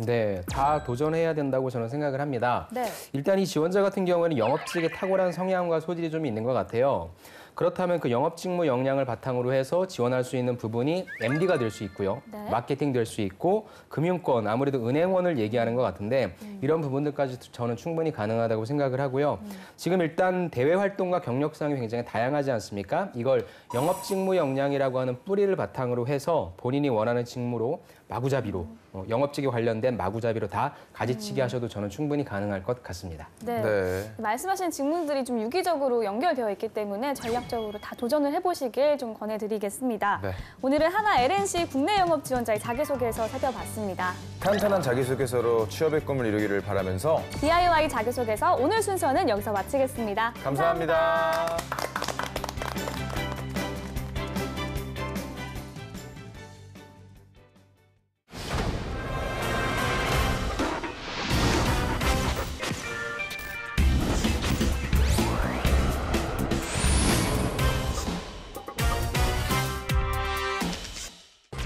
네, 다 도전해야 된다고 저는 생각을 합니다. 네. 일단 이 지원자 같은 경우에는 영업직에 탁월한 성향과 소질이 좀 있는 것 같아요. 그렇다면 그 영업 직무 역량을 바탕으로 해서 지원할 수 있는 부분이 MD가 될 수 있고요. 네. 마케팅 될 수 있고 금융권, 아무래도 은행원을 얘기하는 것 같은데 이런 부분들까지 저는 충분히 가능하다고 생각을 하고요. 지금 일단 대외 활동과 경력상이 굉장히 다양하지 않습니까? 이걸 영업 직무 역량이라고 하는 뿌리를 바탕으로 해서 본인이 원하는 직무로 마구잡이로 영업직에 관련된 마구잡이로 다 가지치기 하셔도 저는 충분히 가능할 것 같습니다. 네. 네. 말씀하신 직무들이 좀 유기적으로 연결되어 있기 때문에 전략적으로 다 도전을 해보시길 좀 권해드리겠습니다. 네. 오늘은 하나 LNC 국내 영업 지원자의 자기소개서 살펴봤습니다. 탄탄한 자기소개서로 취업의 꿈을 이루기를 바라면서 DIY 자기소개서 오늘 순서는 여기서 마치겠습니다. 감사합니다.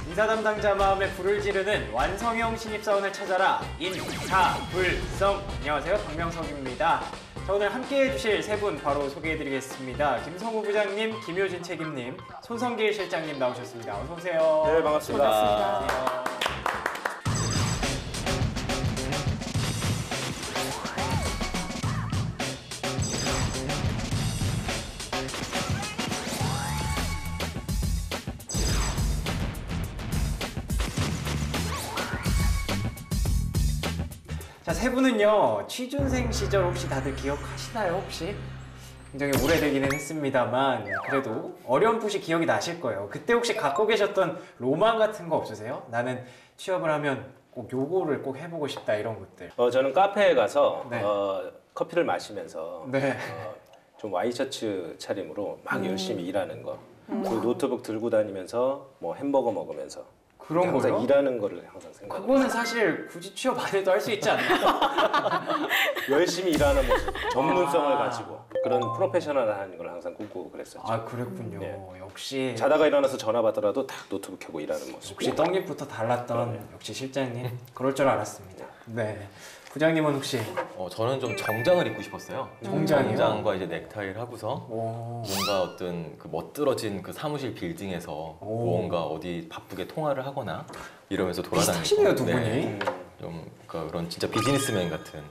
인사 담당자 마음에 불을 지르는 완성형 신입사원을 찾아라 인사불성. 안녕하세요, 박명석입니다. 자, 오늘 함께 해주실 세 분 바로 소개해드리겠습니다. 김성우 부장님, 김효진 책임님, 손성길 실장님 나오셨습니다. 어서 오세요. 네, 반갑습니다. 반갑습니다. 자, 세 분은요, 취준생 시절 혹시 다들 기억하시나요, 혹시? 굉장히 오래되기는 했습니다만 그래도 어렴풋이 기억이 나실 거예요. 그때 혹시 갖고 계셨던 로망 같은 거 없으세요? 나는 취업을 하면 꼭 요거를 꼭 해보고 싶다, 이런 것들. 저는 카페에 가서 네. 커피를 마시면서 네. 좀 와이셔츠 차림으로 막 열심히 일하는 거. 그리고 노트북 들고 다니면서 뭐 햄버거 먹으면서 그런 항상 거요? 일하는 거를 항상 생각하고 그거는 사실 굳이 취업 안 해도 할 수 있지 않나? 열심히 일하는 모습, 전문성을 아. 가지고 그런 프로페셔널한 걸 항상 꿈꾸고 그랬었죠. 아 그랬군요. 네. 역시 자다가 일어나서 전화 받더라도 딱 노트북 켜고 일하는 모습. 역시 떡잎부터 달랐던 역시 실장님 그럴 줄 알았습니다. 네. 부장님은 혹시 저는 좀 정장을 입고 싶었어요. 정장이요? 정장과 이제 넥타이를 하고서 오. 뭔가 어떤 그 멋들어진 그 사무실 빌딩에서 오. 뭔가 어디 바쁘게 통화를 하거나 이러면서 돌아다니고 비슷하시네요, 두 분이. 네. 좀 그러니까 그런 진짜 비즈니스맨 같은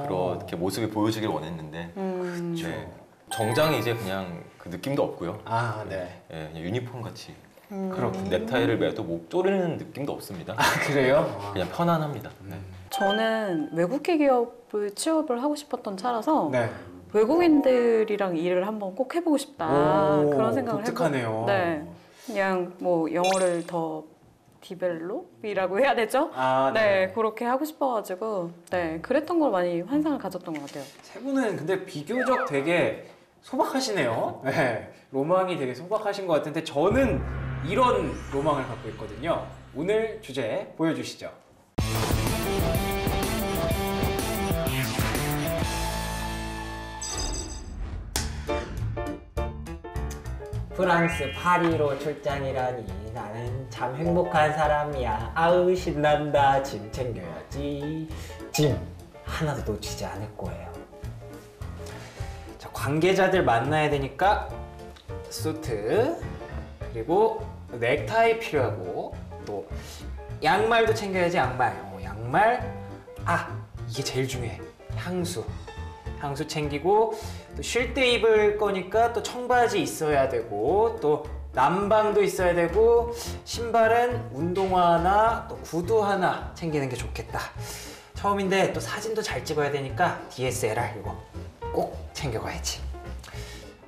그렇게 모습이 보여주길 원했는데 네. 정장이 이제 그냥 그 느낌도 없고요. 아 네. 예, 그냥 유니폼 같이 그렇군요. 넥타이를 매도 목 조르는 느낌도 없습니다. 아 그래요? 그냥 편안합니다. 네. 저는 외국계 기업을 취업을 하고 싶었던 차라서 네. 외국인들이랑 일을 한번 꼭 해보고 싶다 오, 그런 생각을 독특하네요. 네, 그냥 뭐 영어를 더 디벨롭이라고 해야 되죠? 아 네, 그렇게 하고 싶어가지고 네, 그랬던 걸 많이 환상을 가졌던 것 같아요. 세 분은 근데 비교적 되게 소박하시네요. 네. 로망이 되게 소박하신 것 같은데 저는 이런 로망을 갖고 있거든요. 오늘 주제 보여주시죠. 프랑스 파리로 출장이라니 나는 참 행복한 사람이야. 아우 신난다. 짐 챙겨야지. 짐 하나도 놓치지 않을 거예요. 자, 관계자들 만나야 되니까 수트 그리고 넥타이 필요하고 또 양말도 챙겨야지. 양말 이게 제일 중요해. 향수 챙기고 또 쉴 때 입을 거니까 또 청바지 있어야 되고 또 남방도 있어야 되고 신발은 운동화 하나 또 구두 하나 챙기는 게 좋겠다. 처음인데 또 사진도 잘 찍어야 되니까 DSLR 이거 꼭 챙겨가야지.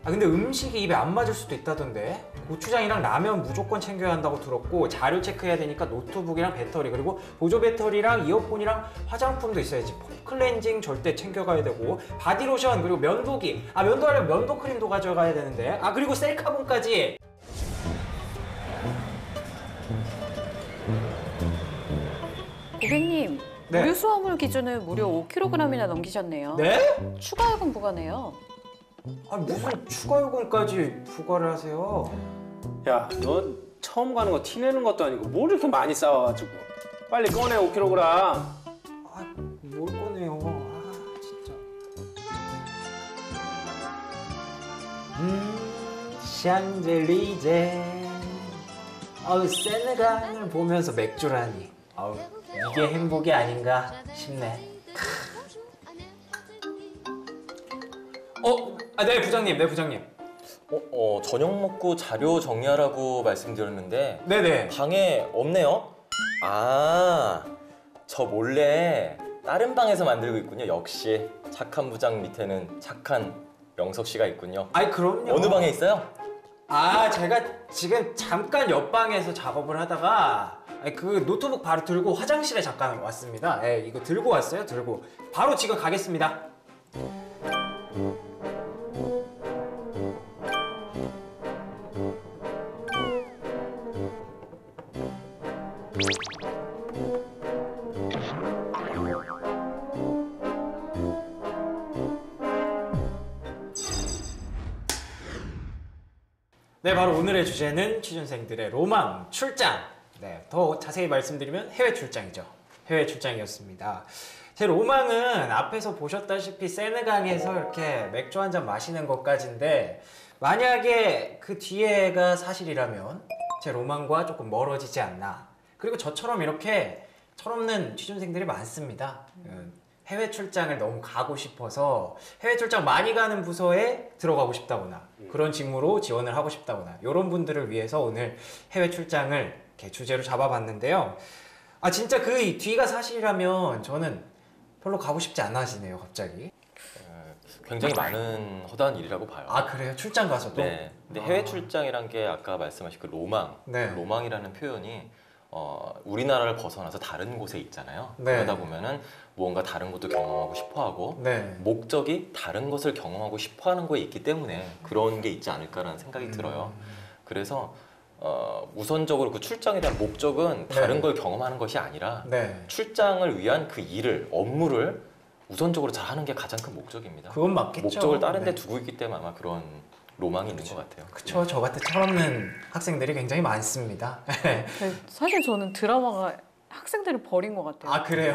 근데 음식이 입에 안 맞을 수도 있다던데. 고추장이랑 라면 무조건 챙겨야 한다고 들었고 자료 체크해야 되니까 노트북이랑 배터리 그리고 보조 배터리랑 이어폰이랑 화장품도 있어야지. 클렌징 절대 챙겨가야 되고 바디로션 그리고 면도기 면도하려면 면도 크림도 가져가야 되는데 그리고 셀카봉까지. 고객님, 네. 무료 수화물 기준을 무려 5kg이나 넘기셨네요. 네? 추가 요금 부과네요. 무슨 추가 요금까지 부과를 하세요? 야, 너 처음 가는 거 티 내는 것도 아니고 뭘 이렇게 많이 싸워가지고 빨리 꺼내 5kg. 뭘 꺼내요? 진짜. 샹젤리제. 세네강을 보면서 맥주라니. 이게 행복이 아닌가 싶네. 네 부장님. 저녁 먹고 자료 정리하라고 말씀드렸는데 네네. 방에 없네요? 저 몰래 다른 방에서 만들고 있군요. 역시 착한 부장 밑에는 착한 명석 씨가 있군요. 그럼요. 어느 방에 있어요? 제가 지금 잠깐 옆방에서 작업을 하다가 그 노트북 바로 들고 화장실에 잠깐 왔습니다. 이거 들고 왔어요. 바로 지금 가겠습니다. 네, 바로 오늘의 주제는 취준생들의 로망 출장. 네, 더 자세히 말씀드리면 해외 출장이죠. 해외 출장이었습니다. 제 로망은 앞에서 보셨다시피 세느강에서 이렇게 맥주 한 잔 마시는 것까지인데 만약에 그 뒤에가 사실이라면 제 로망과 조금 멀어지지 않나. 그리고 저처럼 이렇게 철없는 취준생들이 많습니다. 해외 출장을 너무 가고 싶어서 해외 출장 많이 가는 부서에 들어가고 싶다거나 그런 직무로 지원을 하고 싶다거나 이런 분들을 위해서 오늘 해외 출장을 이렇게 주제로 잡아봤는데요. 진짜 그 뒤가 사실이라면 저는 별로 가고 싶지 않아지네요, 갑자기. 굉장히 많은 허다한 일이라고 봐요. 그래요? 출장 가서도? 네. 근데 해외 출장이란 게 아까 말씀하신 그 로망, 네. 로망이라는 표현이 우리나라를 벗어나서 다른 곳에 있잖아요. 네. 그러다 보면은 무언가 다른 것도 경험하고 싶어하고 네. 목적이 다른 것을 경험하고 싶어하는 거에 있기 때문에 그런 게 있지 않을까라는 생각이 들어요. 그래서 우선적으로 그 출장에 대한 목적은 다른 걸 경험하는 것이 아니라 출장을 위한 그 일을, 업무를 우선적으로 잘 하는 게 가장 큰 목적입니다. 그건 맞겠죠. 목적을 다른 데 두고 있기 때문에 아마 그런 로망이 있는 것 같아요. 그렇죠. 저 같은 철없는 학생들이 굉장히 많습니다. 사실 저는 드라마가 학생들을 버린 것 같아요. 아 그래요?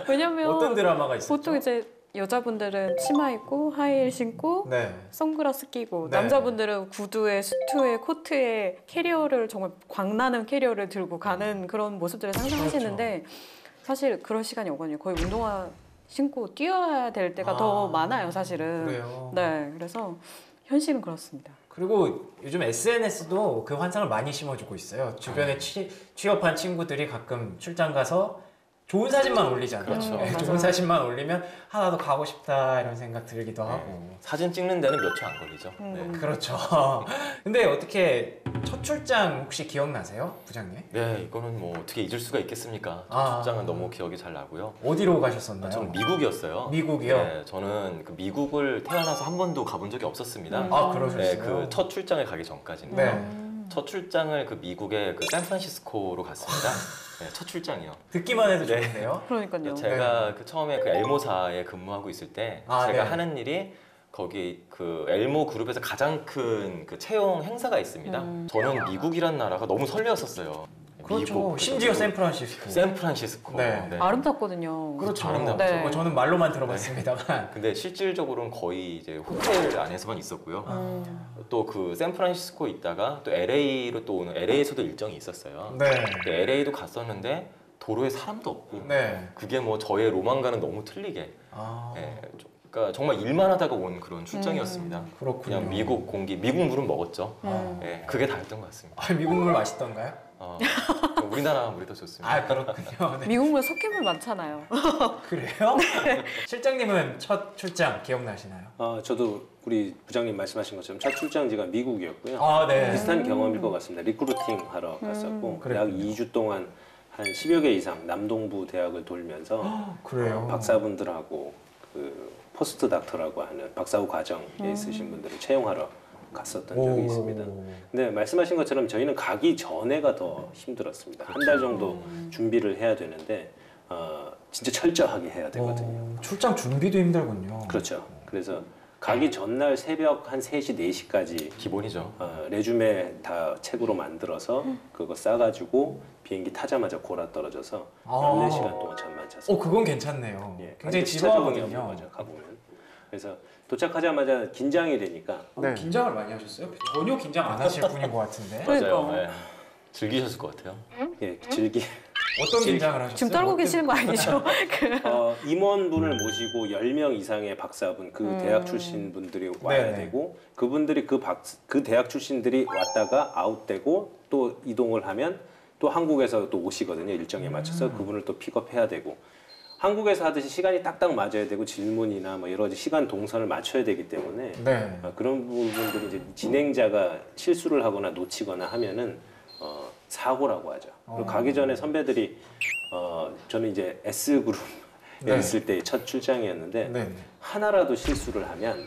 왜냐면 어떤 드라마가 있었죠? 보통 이제 여자분들은 치마 입고 하이힐 신고 선글라스 끼고 남자분들은 구두에 수트에 코트에 캐리어를 정말 광나는 캐리어를 들고 가는 그런 모습들을 상상하시는데 사실 그럴 시간이 없거든요. 거의 운동화 신고 뛰어야 될 때가 더 많아요, 사실은. 그래요? 네, 그래서 현실은 그렇습니다. 그리고 요즘 SNS도 그 환상을 많이 심어주고 있어요. 주변에 취업한 친구들이 가끔 출장 가서 좋은 사진만 올리잖아요. 그렇죠. 네, 좋은 사진만 올리면 하나도 가고 싶다 이런 생각 들기도 하고. 사진 찍는 데는 몇 초 안 걸리죠. 네. 그렇죠. 근데 어떻게 첫 출장 혹시 기억나세요, 부장님? 네, 이거는 뭐 어떻게 잊을 수가 있겠습니까? 첫 출장은 너무 기억이 잘 나고요. 어디로 가셨었나요? 저는 미국이었어요. 미국이요? 네, 저는 그 미국을 태어나서 한 번도 가본 적이 없었습니다. 아, 그러셨어요? 네, 그 첫 출장을 가기 전까지는. 첫 출장을 그 미국의 그 샌프란시스코로 갔습니다. 네, 첫 출장이요. 듣기만 해도 좋은데요? 그러니까요. 제가 그 처음에 그 엘모사에 근무하고 있을 때 제가 하는 일이 거기 그 엘모 그룹에서 가장 큰 그 채용 행사가 있습니다. 저는 미국이란 나라가 너무 설레었었어요. 그렇죠. 미국, 심지어 샌프란시스코. 샌프란시스코. 네. 네. 아름답거든요. 그렇죠. 아름답죠. 네. 뭐 저는 말로만 들어봤습니다만. 근데 실질적으로는 거의 이제 호텔 안에서만 있었고요. 또 그 샌프란시스코에 있다가 또 LA로 또 오는 LA에서도 일정이 있었어요. 네. 근데 LA도 갔었는데 도로에 사람도 없고 네. 그게 뭐 저의 로망과는 너무 틀리게 네, 그러니까 정말 일만 하다가 온 그런 출장이었습니다. 그렇군요. 그냥 미국 공기, 미국 물은 먹었죠. 네, 그게 다였던 것 같습니다. 아, 미국 물 맛있던가요? 우리나라 물이 더 좋습니다. 아, 그렇군요. 네. 미국 물 석회물 많잖아요. 그래요? 실장님은 첫 출장 기억나시나요? 저도 우리 부장님 말씀하신 것처럼 첫 출장지가 미국이었고요. 아, 네. 비슷한 경험일 것 같습니다. 리크루팅 하러 갔었고 약 2주 동안 한 10여 개 이상 남동부 대학을 돌면서 그래요? 박사분들하고 그 포스트 닥터라고 하는 박사후 과정에 있으신 분들을 채용하러 갔었던 적이 있습니다. 근데 말씀하신 것처럼 저희는 가기 전에가 더 힘들었습니다. 한 달 정도 준비를 해야 되는데 진짜 철저하게 해야 되거든요. 출장 준비도 힘들군요. 그렇죠. 그래서 가기 전날 새벽 한 3시, 4시까지 기본이죠. 레주메 다 책으로 만들어서 그거 싸가지고 비행기 타자마자 골아 떨어져서 14시간 동안 잠만 잤어요. 그건 괜찮네요. 예, 굉장히 시차적응이 없는 지루하거든요. 거죠, 가보면. 그래서 도착하자마자 긴장이 되니까 긴장을 많이 하셨어요? 전혀 긴장 안 하실 분인 것 같은데. 맞아요. 네. 즐기셨을 것 같아요. 예, 어떤 긴장을 하셨어요? 지금 떨고 계시는 거 아니죠? 임원분을 모시고 10명 이상의 박사분, 그 대학 출신 분들이 와야 되고 그분들이 그 대학 출신들이 왔다가 아웃되고 또 이동을 하면 또 한국에서 또 오시거든요. 일정에 맞춰서 그분을 또 픽업해야 되고 한국에서 하듯이 시간이 딱딱 맞아야 되고 질문이나 뭐 여러 가지 시간 동선을 맞춰야 되기 때문에 그런 부분들이 이제 진행자가 실수를 하거나 놓치거나 하면은 사고라고 하죠. 그리고 가기 전에 선배들이 저는 이제 S그룹에 있을 때 첫 출장이었는데 하나라도 실수를 하면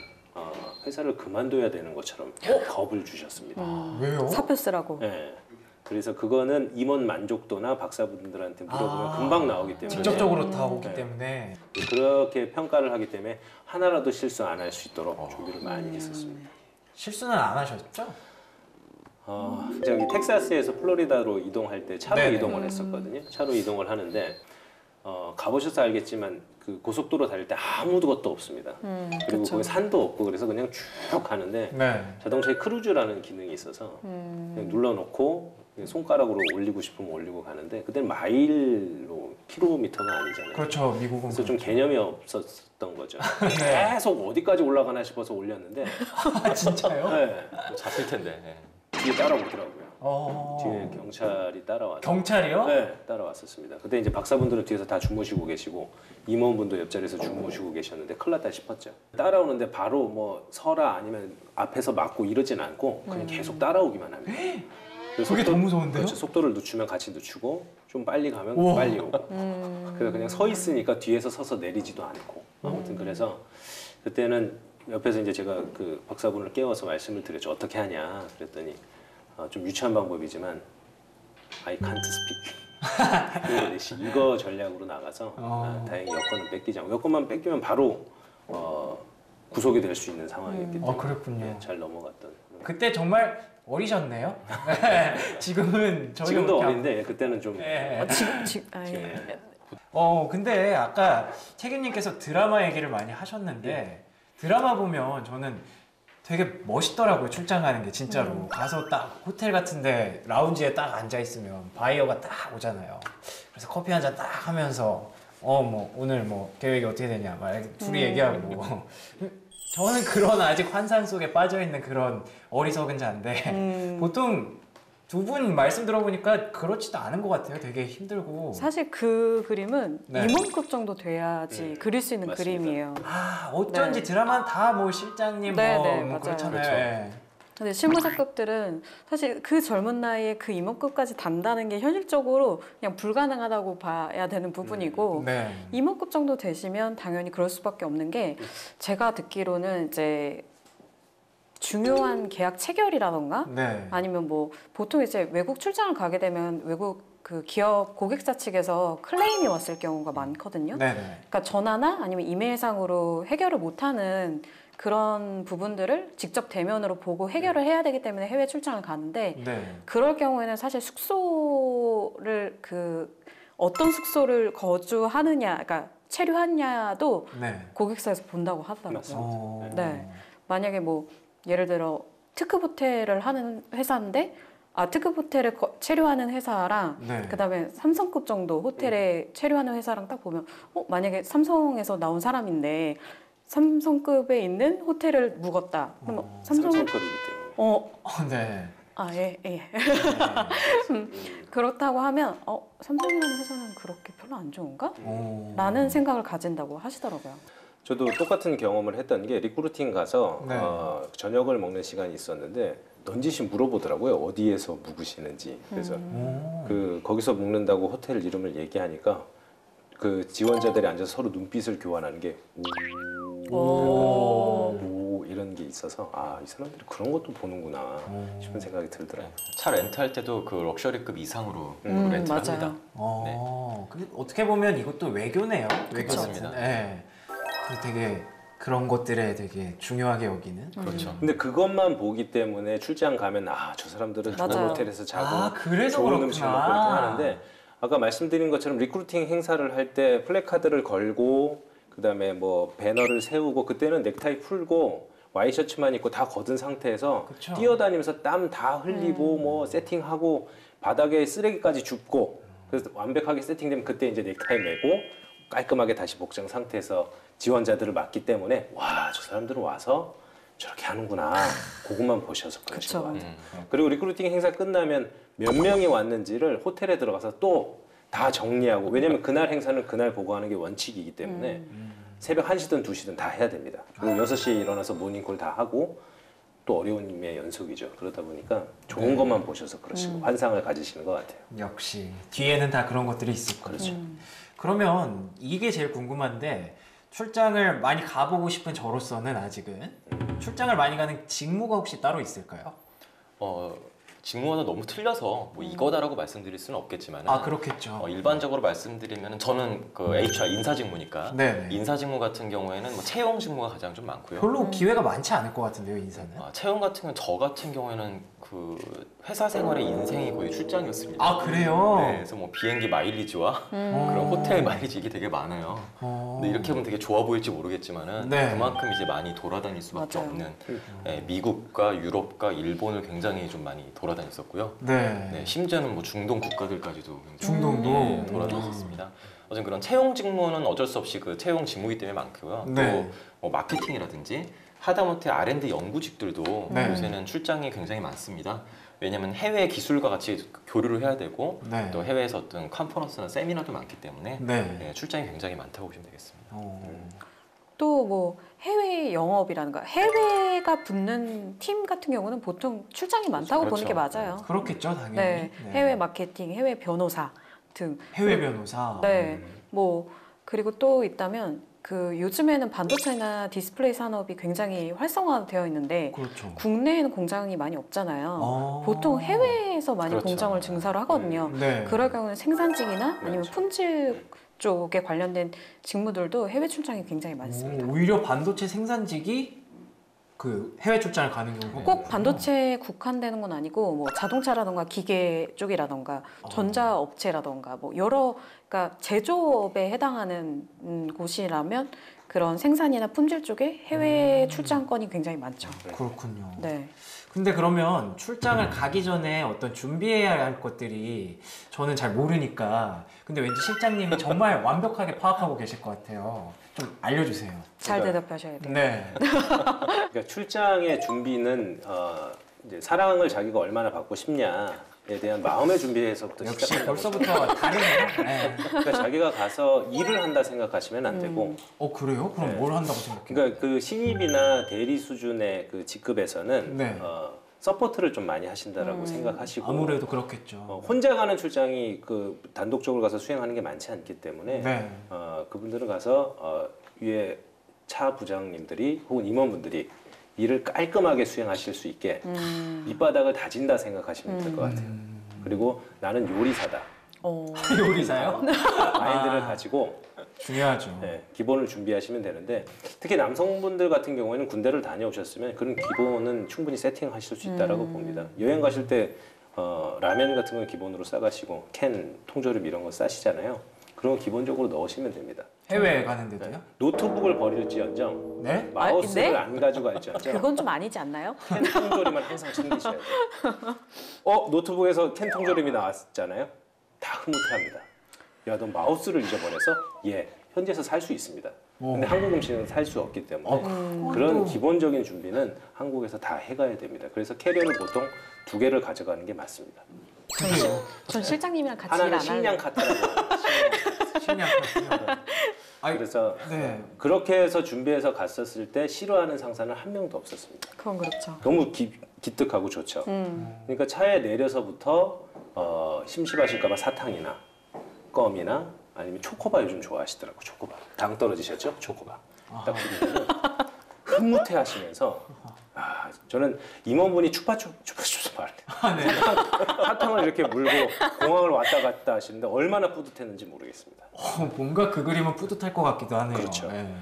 회사를 그만둬야 되는 것처럼 겁을 주셨습니다. 왜요? 사표 쓰라고. 네. 그래서 그거는 임원 만족도나 박사분들한테 물어보면 금방 나오기 때문에 직접적으로 다 오기 때문에 그렇게 평가를 하기 때문에 하나라도 실수 안 할 수 있도록 준비를 많이 했었습니다. 실수는 안 하셨죠? 저기 텍사스에서 플로리다로 이동할 때 차로 이동을 했었거든요. 차로 이동을 하는데 가보셔서 알겠지만 그 고속도로 달릴 때 아무것도 없습니다. 그리고 거기 산도 없고 그래서 그냥 쭉 가는데 자동차에 크루즈라는 기능이 있어서 그냥 눌러놓고 손가락으로 올리고 싶으면 올리고 가는데 그때는 마일로 킬로미터가 아니잖아요. 그렇죠. 미국은 그래서 좀 개념이 없었던 거죠. 계속 어디까지 올라가나 싶어서 올렸는데 진짜요? 네. 잤을 텐데. 네. 뒤에 따라오더라고요. 뒤에 경찰이 따라왔어요. 경찰이요? 네, 따라왔었습니다. 그때 이제 박사분들은 뒤에서 다 주무시고 계시고 임원분도 옆자리에서 주무시고 계셨는데 큰일 났다 싶었죠. 따라오는데 바로 뭐 서라 아니면 앞에서 막고 이러진 않고 그냥 계속 따라오기만 합니다. 그게 더 무서운데요? 그렇죠. 속도를 늦추면 같이 늦추고 좀 빨리 가면 빨리 오고 그래서 그냥 서 있으니까 뒤에서 서서 내리지도 않고 아무튼 그래서 그때는 옆에서 이제 제가 그 박사분을 깨워서 말씀을 드렸죠. 어떻게 하냐 그랬더니 좀 유치한 방법이지만 I can't speak 이거 전략으로 나가서 다행히 여권은 뺏기지 않고 여권만 뺏기면 바로 구속이 될 수 있는 상황이었기 때문에 그렇군요. 잘 넘어갔던. 그때 정말 어리셨네요. 지금은 지금도 어린데 그때는 좀. 근데 아까 책임님께서 드라마 얘기를 많이 하셨는데 드라마 보면 저는 되게 멋있더라고요. 출장 가는 게 진짜로. 가서 딱 호텔 같은데 라운지에 딱 앉아 있으면 바이어가 딱 오잖아요. 그래서 커피 한 잔 딱 하면서 뭐 오늘 뭐 계획이 어떻게 되냐 막 이렇게 둘이 얘기하고 저는 그런 아직 환상 속에 빠져 있는 그런 어리석은 자인데 보통 두 분 말씀 들어보니까 그렇지도 않은 것 같아요. 되게 힘들고. 사실 그 그림은 네. 임원급 정도 돼야지 그릴 수 있는 맞습니다. 그림이에요. 어쩐지 네. 드라마는 다 뭐 실장님 네, 뭐, 네, 뭐 맞아요. 그렇잖아요. 그렇죠. 예. 근데 실무자급들은 사실 그 젊은 나이에 그 임원급까지 단다는 게 현실적으로 그냥 불가능하다고 봐야 되는 부분이고 네. 임원급 정도 되시면 당연히 그럴 수밖에 없는 게 제가 듣기로는 이제 중요한 계약 체결이라던가 네. 아니면 뭐 보통 이제 외국 출장을 가게 되면 외국 그 기업 고객사 측에서 클레임이 왔을 경우가 많거든요. 네네. 그러니까 전화나 아니면 이메일상으로 해결을 못하는 그런 부분들을 직접 대면으로 보고 해결을 해야 되기 때문에 해외 출장을 가는데 네. 그럴 경우에는 사실 숙소를 어떤 숙소를 거주하느냐, 그러니까 체류하냐도 네. 고객사에서 본다고 하더라고요. 어. 네, 만약에 뭐 예를 들어 특급 호텔을 하는 회사인데 특급 호텔을 체류하는 회사랑 네. 그다음에 삼성급 정도 호텔에 체류하는 회사랑 딱 보면 만약에 삼성에서 나온 사람인데 삼성급에 있는 호텔을 묵었다. 그러면 삼성급이기 때문에. 네. 예. 그렇다고 하면 삼성이라는 회사는 그렇게 별로 안 좋은가? 라는 생각을 가진다고 하시더라고요. 저도 똑같은 경험을 했던 게 리크루팅 가서 네. 저녁을 먹는 시간이 있었는데 넌지시 물어보더라고요. 어디에서 묵으시는지. 그래서 거기서 묵는다고 호텔 이름을 얘기하니까 그 지원자들이 앉아서 서로 눈빛을 교환하는 게 오 이런 게 있어서 이 사람들이 그런 것도 보는구나 싶은 생각이 들더라고요. 차 렌트할 때도 그 럭셔리급 이상으로 렌트합니다. 근데 어떻게 보면 이것도 외교네요. 외교입니다. 네. 되게 그런 것들에 되게 중요하게 여기는. 그렇죠. 근데 그것만 보기 때문에 출장 가면 저 사람들은 좋은 맞아요. 호텔에서 자고 그래서 좋은 그렇구나. 음식 먹고 이렇게 하는데 아까 말씀드린 것처럼 리크루팅 행사를 할 때 플래카드를 걸고 그다음에 뭐 배너를 세우고 그때는 넥타이 풀고 와이셔츠만 입고 다 걷은 상태에서 그쵸. 뛰어다니면서 땀 다 흘리고 뭐 세팅하고 바닥에 쓰레기까지 줍고 그래서 완벽하게 세팅되면 그때 이제 넥타이 매고 깔끔하게 다시 복장 상태에서 지원자들을 맡기 때문에 저 사람들은 와서 저렇게 하는구나 그것만 보셔서 그러신 것 같아요. 그리고 리크루팅 행사 끝나면 몇 명이 왔는지를 호텔에 들어가서 또 다 정리하고 왜냐면 그날 행사는 그날 보고하는 게 원칙이기 때문에 새벽 1시든 2시든 다 해야 됩니다. 그리고 6시에 일어나서 모닝콜 다 하고 또 어려운 일의 연속이죠. 그러다 보니까 좋은 것만 보셔서 그러시고 환상을 가지시는 것 같아요. 역시 뒤에는 다 그런 것들이 있을 거죠. 그렇죠. 그러면 이게 제일 궁금한데 출장을 많이 가보고 싶은 저로서는 아직은 출장을 많이 가는 직무가 혹시 따로 있을까요? 직무와는 너무 틀려서 뭐 이거다라고 말씀드릴 수는 없겠지만 그렇겠죠. 일반적으로 말씀드리면 저는 그 HR 인사 직무니까 네네. 인사 직무 같은 경우에는 뭐 채용 직무가 가장 좀 많고요. 별로 기회가 많지 않을 것 같은데요, 인사는? 채용 같은 경우는 저 같은 경우에는 그 회사 생활의 인생이 거의 출장이었습니다. 그래요? 네, 그래서 뭐 비행기 마일리지와 그런 호텔 마일리지 이게 되게 많아요. 근데 이렇게 하면 되게 좋아 보일지 모르겠지만은 네. 그만큼 이제 많이 돌아다닐 수밖에 맞아요. 없는 미국과 유럽과 일본을 굉장히 좀 많이 돌아다녔었고요. 네. 심지어는 뭐 중동 국가들까지도 중동도 돌아다녔었습니다. 어쨌든 그런 채용 직무는 어쩔 수 없이 그 채용 직무이기 때문에 많고요. 네. 또 뭐 마케팅이라든지 하다못해 R&D 연구직들도 네. 요새는 출장이 굉장히 많습니다. 왜냐하면 해외 기술과 같이 교류를 해야 되고 네. 또 해외에서 어떤 컨퍼런스나 세미나도 많기 때문에 네. 출장이 굉장히 많다고 보시면 되겠습니다. 또 뭐 해외 영업이라든가 해외가 붙는 팀 같은 경우는 보통 출장이 많다고 그렇죠. 보는 게 맞아요. 그렇겠죠, 당연히. 네, 해외 마케팅, 해외 변호사 등. 해외 변호사. 네, 뭐 그리고 또 있다면 그 요즘에는 반도체나 디스플레이 산업이 굉장히 활성화되어 있는데 그렇죠. 국내에는 공장이 많이 없잖아요. 보통 해외에서 많이 그렇죠. 공장을 증설을 하거든요. 네. 그럴 경우는 생산직이나 아니면 품질 쪽에 관련된 직무들도 해외 출장이 굉장히 많습니다. 오히려 반도체 생산직이 그 해외 출장을 가는 경우가 꼭 반도체에 국한되는 건 아니고 뭐 자동차라던가 기계 쪽이라던가 전자업체라던가 뭐 여러 그러니까 제조업에 해당하는 곳이라면 그런 생산이나 품질 쪽에 해외 출장권이 굉장히 많죠. 그렇군요. 네. 근데 그러면 출장을 가기 전에 어떤 준비해야 할 것들이 저는 잘 모르니까 근데 왠지 실장님이 정말 완벽하게 파악하고 계실 것 같아요. 좀 알려주세요. 잘 대답하셔야 돼요. 네. 그러니까 출장의 준비는 이제 사랑을 자기가 얼마나 받고 싶냐에 대한 마음의 준비에서부터 역시 시작한다고 벌써부터 다르네요. 네. 그러니까 자기가 가서 일을 한다 생각하시면 안 되고 그래요? 그럼 네. 뭘 한다고 생각해요? 그러니까 그 신입이나 대리 수준의 그 직급에서는 네. 서포트를 좀 많이 하신다라고 생각하시고 아무래도 그렇겠죠. 혼자 가는 출장이 그 단독적으로 가서 수행하는 게 많지 않기 때문에 네. 그분들은 가서 위에 차 부장님들이 혹은 임원분들이 일을 깔끔하게 수행하실 수 있게 밑바닥을 다진다 생각하시면 될 것 같아요. 그리고 나는 요리사다. 요리사요? 마인드를 가지고 중요하죠. 네, 기본을 준비하시면 되는데 특히 남성분들 같은 경우에는 군대를 다녀오셨으면 그런 기본은 충분히 세팅하실 수 있다라고 봅니다. 여행 가실 때 라면 같은 건 기본으로 싸가시고 캔, 통조림 이런 거 싸시잖아요. 그런 거 기본적으로 넣으시면 됩니다. 해외에 가는데도요? 네. 노트북을 버릴지언정 네? 마우스를 네? 안 가져갈지언정 그건 좀 아니지 않나요? 캔 통조림은 항상 챙기셔야 돼요. 노트북에서 캔 통조림이 나왔잖아요. 다 흐뭇해합니다. 야, 너 마우스를 잊어버려서 현지에서 살 수 있습니다. 근데 한국 음식은 살 수 없기 때문에 그런 기본적인 준비는 한국에서 다 해가야 됩니다. 그래서 캐리어를 보통 2개를 가져가는 게 맞습니다. 전 실장님이랑 같이 일 하나는 안 식량 할래요. 카트라고 식량 그래서 네. 그렇게 해서 준비해서 갔었을 때 싫어하는 상사는 한 명도 없었습니다. 그건 그렇죠. 너무 기특하고 좋죠. 그러니까 차에 내려서부터 심심하실까봐 사탕이나 껌이나 아니면 초코바 요즘 좋아하시더라고. 초코바 당 떨어지셨죠? 초코바 딱 그러면 흐뭇해하시면서 저는 임원분이 추파춥스 말해 사탕을 이렇게 물고 공항을 왔다 갔다 하시는데 얼마나 뿌듯했는지 모르겠습니다. 뭔가 그 그림은 뿌듯할 것 같기도 하네요. 그렇죠. 네.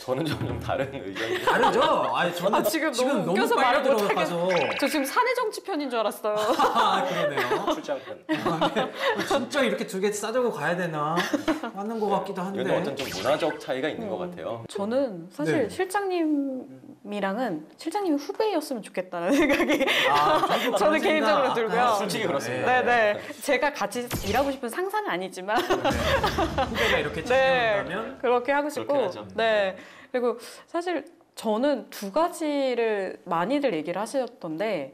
저는 좀 다른 의견이 다르죠? 아니 저는 지금 너무 웃겨서 빨려 말을 못 들어가서 저 지금 사내 정치 편인 줄 알았어요. 그러네요. 출장편. 진짜 이렇게 2개 싸자고 가야 되나 하는 것 같기도 한데. 이건 어떤 좀 문화적 차이가 있는 것 같아요. 저는 사실 네. 실장님이랑은 실장님이 후배였으면 좋겠다는 생각이 저도 저는 개인적으로 들고요. 솔직히 그렇습니다. 네네. 제가 같이 일하고 싶은 상사는 아니지만 후배가 이렇게 네, 챙겨준다면 그렇게 하고 싶고 그렇게 하죠. 네. 그리고 사실 저는 2가지를 많이들 얘기를 하셨던데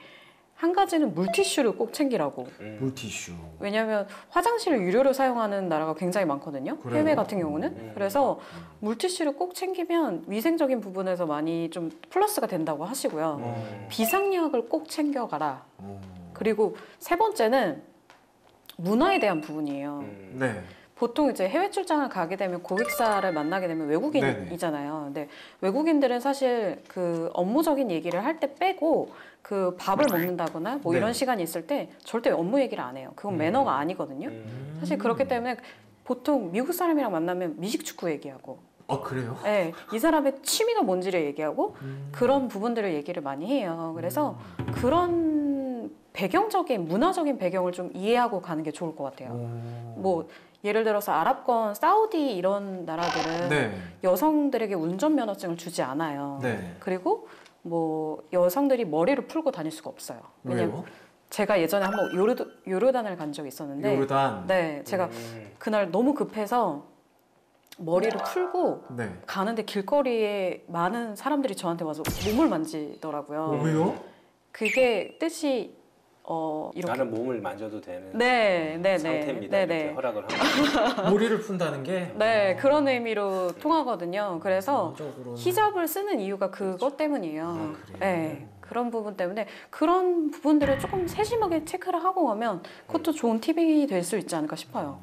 한 가지는 물티슈를 꼭 챙기라고. 물티슈. 왜냐하면 화장실을 유료로 사용하는 나라가 굉장히 많거든요. 그래요? 해외 같은 경우는. 그래서 물티슈를 꼭 챙기면 위생적인 부분에서 많이 좀 플러스가 된다고 하시고요. 비상약을 꼭 챙겨가라. 그리고 3번째는 문화에 대한 부분이에요. 네. 보통 이제 해외 출장을 가게 되면 고객사를 만나게 되면 외국인이잖아요. 근데 외국인들은 사실 그 업무적인 얘기를 할 때 빼고 그 밥을 먹는다거나 뭐 이런 시간이 있을 때 절대 업무 얘기를 안 해요. 그건 매너가 아니거든요. 사실 그렇기 때문에 보통 미국 사람이랑 만나면 미식축구 얘기하고 그래요? 네, 이 사람의 취미가 뭔지를 얘기하고 그런 부분들을 얘기를 많이 해요. 그래서 그런 배경적인 문화적인 배경을 좀 이해하고 가는 게 좋을 것 같아요. 뭐 예를 들어서 아랍권, 사우디 이런 나라들은 네. 여성들에게 운전면허증을 주지 않아요. 네. 그리고 뭐 여성들이 머리를 풀고 다닐 수가 없어요. 왜요? 제가 예전에 한번 요르단을 간 적이 있었는데 요르단. 네, 제가 그날 너무 급해서 머리를 풀고 네. 가는데 길거리에 많은 사람들이 저한테 와서 몸을 만지더라고요. 왜요? 그게 뜻이 이렇게 나는 몸을 만져도 되는 네, 상태입니다. 이렇게 허락을 합니다. 머리를 푼다는 게 네, 그런 의미로 통하거든요. 그래서 문화적으로는- 히잡을 쓰는 이유가 그것 때문이에요. 네, 그런 부분 때문에 그런 부분들을 조금 세심하게 체크를 하고 가면 그것도 좋은 팁이 될 수 있지 않을까 싶어요.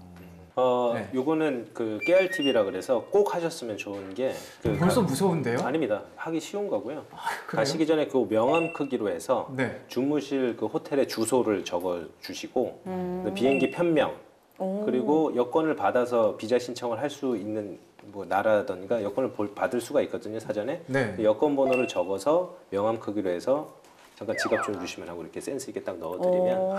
네. 요거는 그 깨알팁이라 그래서 꼭 하셨으면 좋은 게 벌써 무서운데요? 아닙니다. 하기 쉬운 거고요. 그래요? 가시기 전에 그 명함 크기로 해서 네. 주무실 그 호텔의 주소를 적어 주시고 비행기 편명 그리고 여권을 받아서 비자 신청을 할 수 있는 뭐 나라든가 여권을 받을 수가 있거든요, 사전에. 네. 여권 번호를 적어서 명함 크기로 해서 잠깐 지갑 좀 주시면 하고 이렇게 센스 있게 딱 넣어드리면,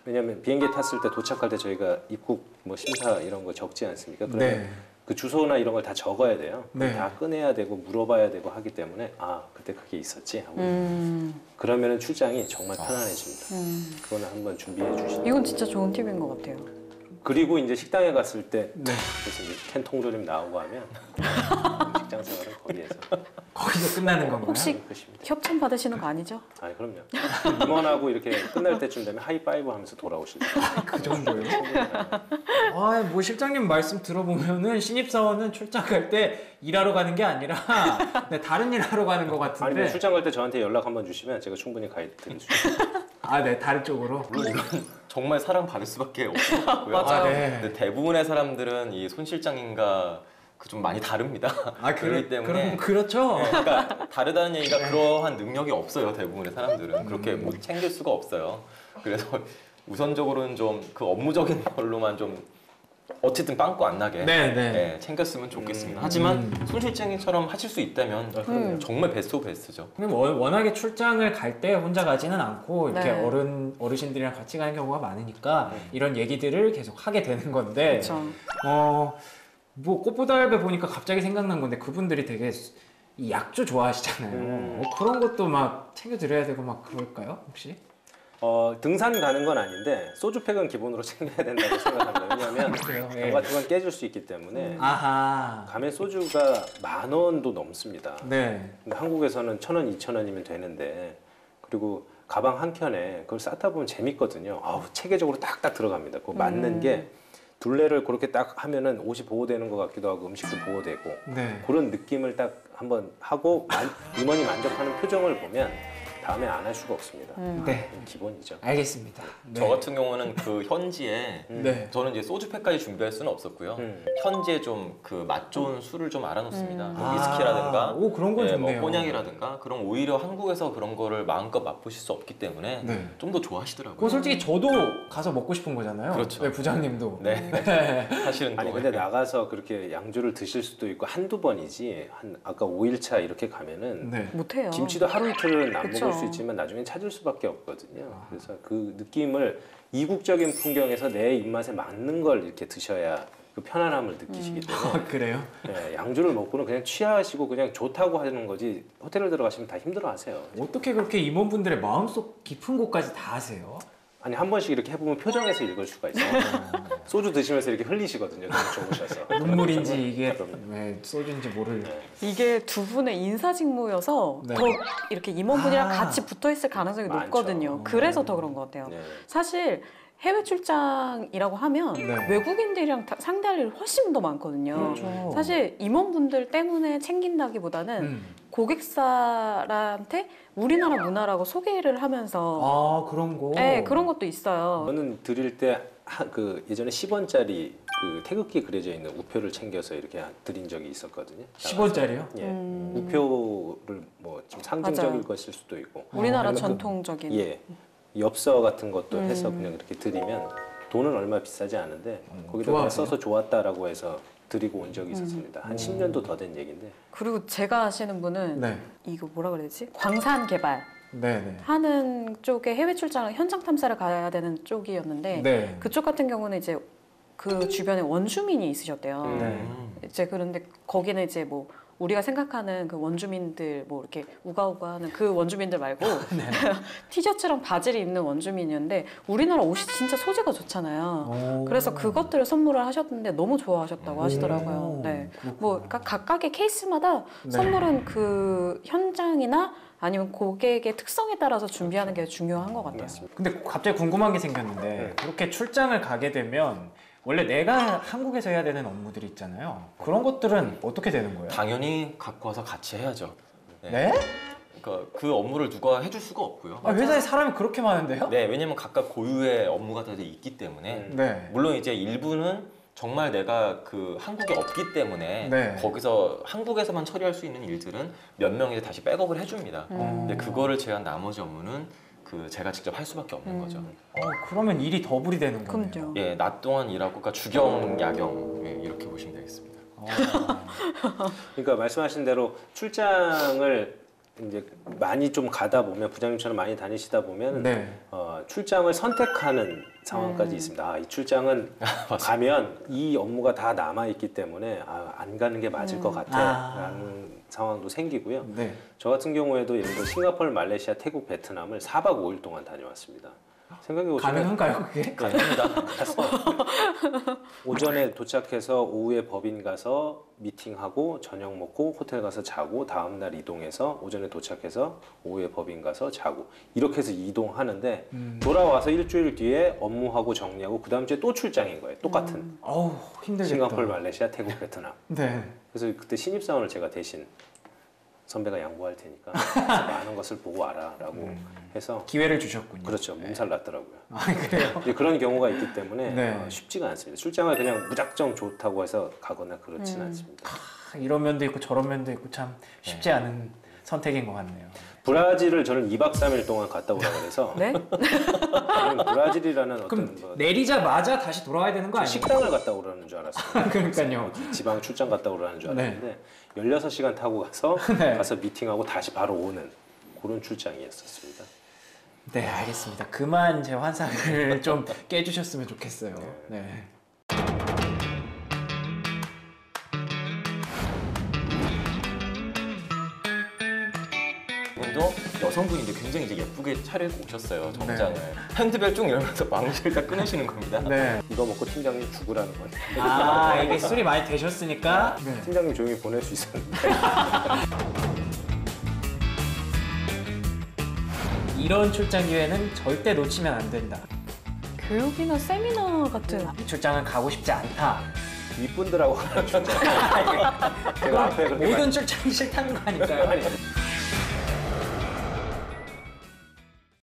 왜냐하면 비행기 탔을 때 도착할 때 저희가 입국 뭐 심사 이런 거 적지 않습니까? 그러면 네. 그 주소나 이런 걸 다 적어야 돼요. 네. 다 꺼내야 되고 물어봐야 되고 하기 때문에 아 그때 그게 있었지 하고 그러면은 출장이 정말 편안해집니다. 그거는 한번 준비해 주시죠. 이건 진짜 좋은 팁인 것 같아요. 그리고 이제 식당에 갔을 때 네. 그래서 이제 캔 통조림 나오고 하면 직장 생활은 거기에서 거기서 끝나는 건가요? 혹시 끝입니다. 협찬 받으시는 거 아니죠? 아 그럼요. 임원하고 이렇게 끝날 때쯤 되면 하이파이브 하면서 돌아오실 거예요. 그 정도요? 아, 뭐 실장님 말씀 들어보면은 신입사원은 출장 갈 때 일하러 가는 게 아니라 네, 다른 일 하러 가는 것 같은데. 아니면 출장 갈 때 저한테 연락 한번 주시면 제가 충분히 가이드 드릴 수 있어요. 아, 네, 다른 쪽으로. 물론 이건 정말 사랑받을 수밖에 없을 것 같고요. 맞아요. 네. 근데 대부분의 사람들은 이 손 실장님과 좀 많이 다릅니다. 그렇기 때문에 그렇죠. 네, 그러니까 다르다는 얘기가 그러한 능력이 없어요. 대부분의 사람들은 그렇게 못 챙길 수가 없어요. 그래서 우선적으로는 좀 그 업무적인 걸로만 좀 어쨌든 빵꾸 안 나게 네. 챙겼으면 좋겠습니다. 하지만 손 실장님처럼 하실 수 있다면 정말 베스트 오브 베스트죠. 근데 워낙에 출장을 갈 때 혼자 가지는 않고 이렇게 네. 어르신들이랑 같이 가는 경우가 많으니까 이런 얘기들을 계속 하게 되는 건데. 그렇죠. 뭐 꽃보달배 보니까 갑자기 생각난 건데 그분들이 되게 이 약주 좋아하시잖아요. 그런 것도 막 챙겨드려야 되고 막 그럴까요 혹시? 등산 가는 건 아닌데 소주팩은 기본으로 챙겨야 된다고 생각합니다. 왜냐하면 예. 병 같은 건 깨질 수 있기 때문에 아하. 가면 소주가 10,000원도 넘습니다. 네. 근데 한국에서는 1,000원, 2,000원이면 되는데 그리고 가방 한 켠에 그걸 쌓다 보면 재밌거든요. 아우 체계적으로 딱딱 들어갑니다. 그거 맞는 게 둘레를 그렇게 딱 하면은 옷이 보호되는 것 같기도 하고 음식도 보호되고 네. 그런 느낌을 딱 한번 하고 임원이 만족하는 표정을 보면 다음에 안 할 수가 없습니다. 네. 기본이죠. 알겠습니다. 저 같은 경우는 그 현지에 네. 저는 이제 소주팩까지 준비할 수는 없었고요. 현지에 좀 그 맛 좋은 술을 좀 알아놓습니다. 뭐 위스키라든가, 오, 그런 건 뭐 좋네요. 꼬냑이라든가 그럼 오히려 한국에서 그런 거를 마음껏 맛보실 수 없기 때문에 네. 좀 더 좋아하시더라고요. 그거 솔직히 저도 가서 먹고 싶은 거잖아요. 그렇죠. 네, 부장님도. 네. 사실은 아니 또 근데 나가서 그렇게 양주를 드실 수도 있고 한두 번이지 아까 5일차 이렇게 가면은 네. 못해요. 김치도 하루 이틀은 안 그쵸. 먹을 수 있지만 나중엔 찾을 수밖에 없거든요. 그래서 그 느낌을 이국적인 풍경에서 내 입맛에 맞는 걸 이렇게 드셔야 그 편안함을 느끼시기 때문에 그래요? 네, 양주를 먹고는 그냥 취하시고 그냥 좋다고 하는 거지 호텔을 들어가시면 다 힘들어하세요. 어떻게 그렇게 임원분들의 마음속 깊은 곳까지 다 아세요? 아니 한 번씩 이렇게 해보면 표정에서 읽을 수가 있어요. 소주 드시면서 이렇게 흘리시거든요. 너무 좋으셔서. 눈물인지 이게 그럼요. 왜 소주인지 모를. 이게 두 분의 인사직무여서 네. 더 이렇게 임원분이랑 같이 붙어 있을 가능성이 많죠. 높거든요. 그래서 더 그런 것 같아요. 네. 사실 해외 출장이라고 하면 네. 외국인들이랑 상대할 일이 훨씬 더 많거든요. 그렇죠. 사실 임원분들 때문에 챙긴다기보다는 고객사한테 우리나라 문화라고 소개를 하면서 그런 거. 네, 그런 것도 있어요. 저는 드릴 때 그 예전에 10원짜리 그 태극기 그려져 있는 우표를 챙겨서 이렇게 드린 적이 있었거든요. 10원짜리요? 예, 우표를 뭐 좀 상징적일 맞아요. 것일 수도 있고. 우리나라 아니면 전통적인. 예, 엽서 같은 것도 해서 그냥 이렇게 드리면 돈은 얼마 비싸지 않은데 거기다 그냥 좋아하세요? 써서 좋았다라고 해서 드리고 온 적이 있었습니다. 한 10년도 더 된 얘기인데. 그리고 제가 아시는 분은 네. 이거 뭐라 그래야 되지? 광산 개발. 네네. 하는 쪽에 해외 출장을 현장 탐사를 가야 되는 쪽이었는데 네. 그쪽 같은 경우는 이제 그 주변에 원주민이 있으셨대요. 네. 이제 그런데 거기는 이제 뭐 우리가 생각하는 그 원주민들 뭐 이렇게 우가우가하는 그 원주민들 말고 티셔츠랑 바지를 입는 원주민이었는데 우리나라 옷이 진짜 소재가 좋잖아요. 그래서 그것들을 선물을 하셨는데 너무 좋아하셨다고 하시더라고요. 네. 뭐 그러니까 각각의 케이스마다 네. 선물은 그 현장이나 아니면 고객의 특성에 따라서 준비하는 게 중요한 것 같아요. 근데 갑자기 궁금한 게 생겼는데 그렇게 출장을 가게 되면 원래 내가 한국에서 해야 되는 업무들이 있잖아요. 그런 것들은 어떻게 되는 거예요? 당연히 갖고 와서 같이 해야죠. 네? 그러니까 그 업무를 누가 해줄 수가 없고요. 아, 회사에 사람이 그렇게 많은데요? 네, 왜냐면 각각 고유의 업무가 다 있기 때문에 네. 물론 이제 일부는 정말 내가 그 한국에 없기 때문에 네. 거기서 한국에서만 처리할 수 있는 일들은 몇 명이 다시 백업을 해줍니다. 근데 그거를 제한 나머지 업무는 그 제가 직접 할 수밖에 없는 거죠. 그러면 일이 더블이 되는 거네요. 그럼요. 예, 낮 동안 일하고 그러니까 주경, 야경 예, 이렇게 보시면 되겠습니다. 그러니까 말씀하신 대로 출장을 이제 많이 좀 가다 보면 부장님처럼 많이 다니시다 보면 네. 출장을 선택하는 상황까지 있습니다. 아, 이 출장은 가면 이 업무가 다 남아 있기 때문에 안 가는 게 맞을 것 같아라는 상황도 생기고요. 네. 저 같은 경우에도 예를 들어 싱가포르, 말레이시아, 태국, 베트남을 4박 5일 동안 다녀왔습니다. 생각해보시면 가능한가요, 그게? 가능합니다. 오전에 도착해서 오후에 법인 가서 미팅하고 저녁 먹고 호텔 가서 자고 다음날 이동해서 오전에 도착해서 오후에 법인 가서 자고 이렇게 해서 이동하는데 돌아와서 일주일 뒤에 업무하고 정리하고 그 다음 주에 또 출장인 거예요. 똑같은. 어우, 힘들겠다. 싱가포르, 말레이시아, 태국, 베트남. 네. 그래서 그때 신입사원을 제가 대신 선배가 양보할 테니까 그래서 많은 것을 보고 와라라고 해서 기회를 주셨군요. 그렇죠. 몸살 났더라고요. 아, 그래요? 이제 그런 경우가 있기 때문에 네. 쉽지가 않습니다. 출장을 그냥 무작정 좋다고 해서 가거나 그렇지는 않습니다. 이런 면도 있고 저런 면도 있고 참 쉽지 않은 선택인 것 같네요. 브라질을 저는 2박 3일 동안 갔다 오라 그래서 네? 저는 브라질이라는 어떤 그럼 뭐 내리자마자 다시 돌아와야 되는 거 아니에요? 식당을 갔다 오라는 줄 알았어요. 그러니까요. 지방 출장 갔다 오라는 줄 네. 알았는데 16시간 타고 가서 네. 가서 미팅하고 다시 바로 오는 그런 출장이었었습니다. 네, 알겠습니다. 그만 제 환상을 좀 깨주셨으면 좋겠어요. 네. 이분도 여성분인데 굉장히 이제 예쁘게 차려입고 오셨어요, 정장을. 핸드벨 쭉 열면서 망치를 다 끊으시는 겁니다. 네. 이거 먹고 팀장님 죽으라는 거예요. 아, 이게 술이 많이 되셨으니까. 네. 팀장님 조용히 보낼 수 있었는데. 이런 출장 기회는 절대 놓치면 안 된다. 교육이나 세미나 같은 이 출장은 가고 싶지 않다. 윗분들하고 가는 출장. 제가 앞에 그렇게 모든 출장이 싫다는 거 아닐까요?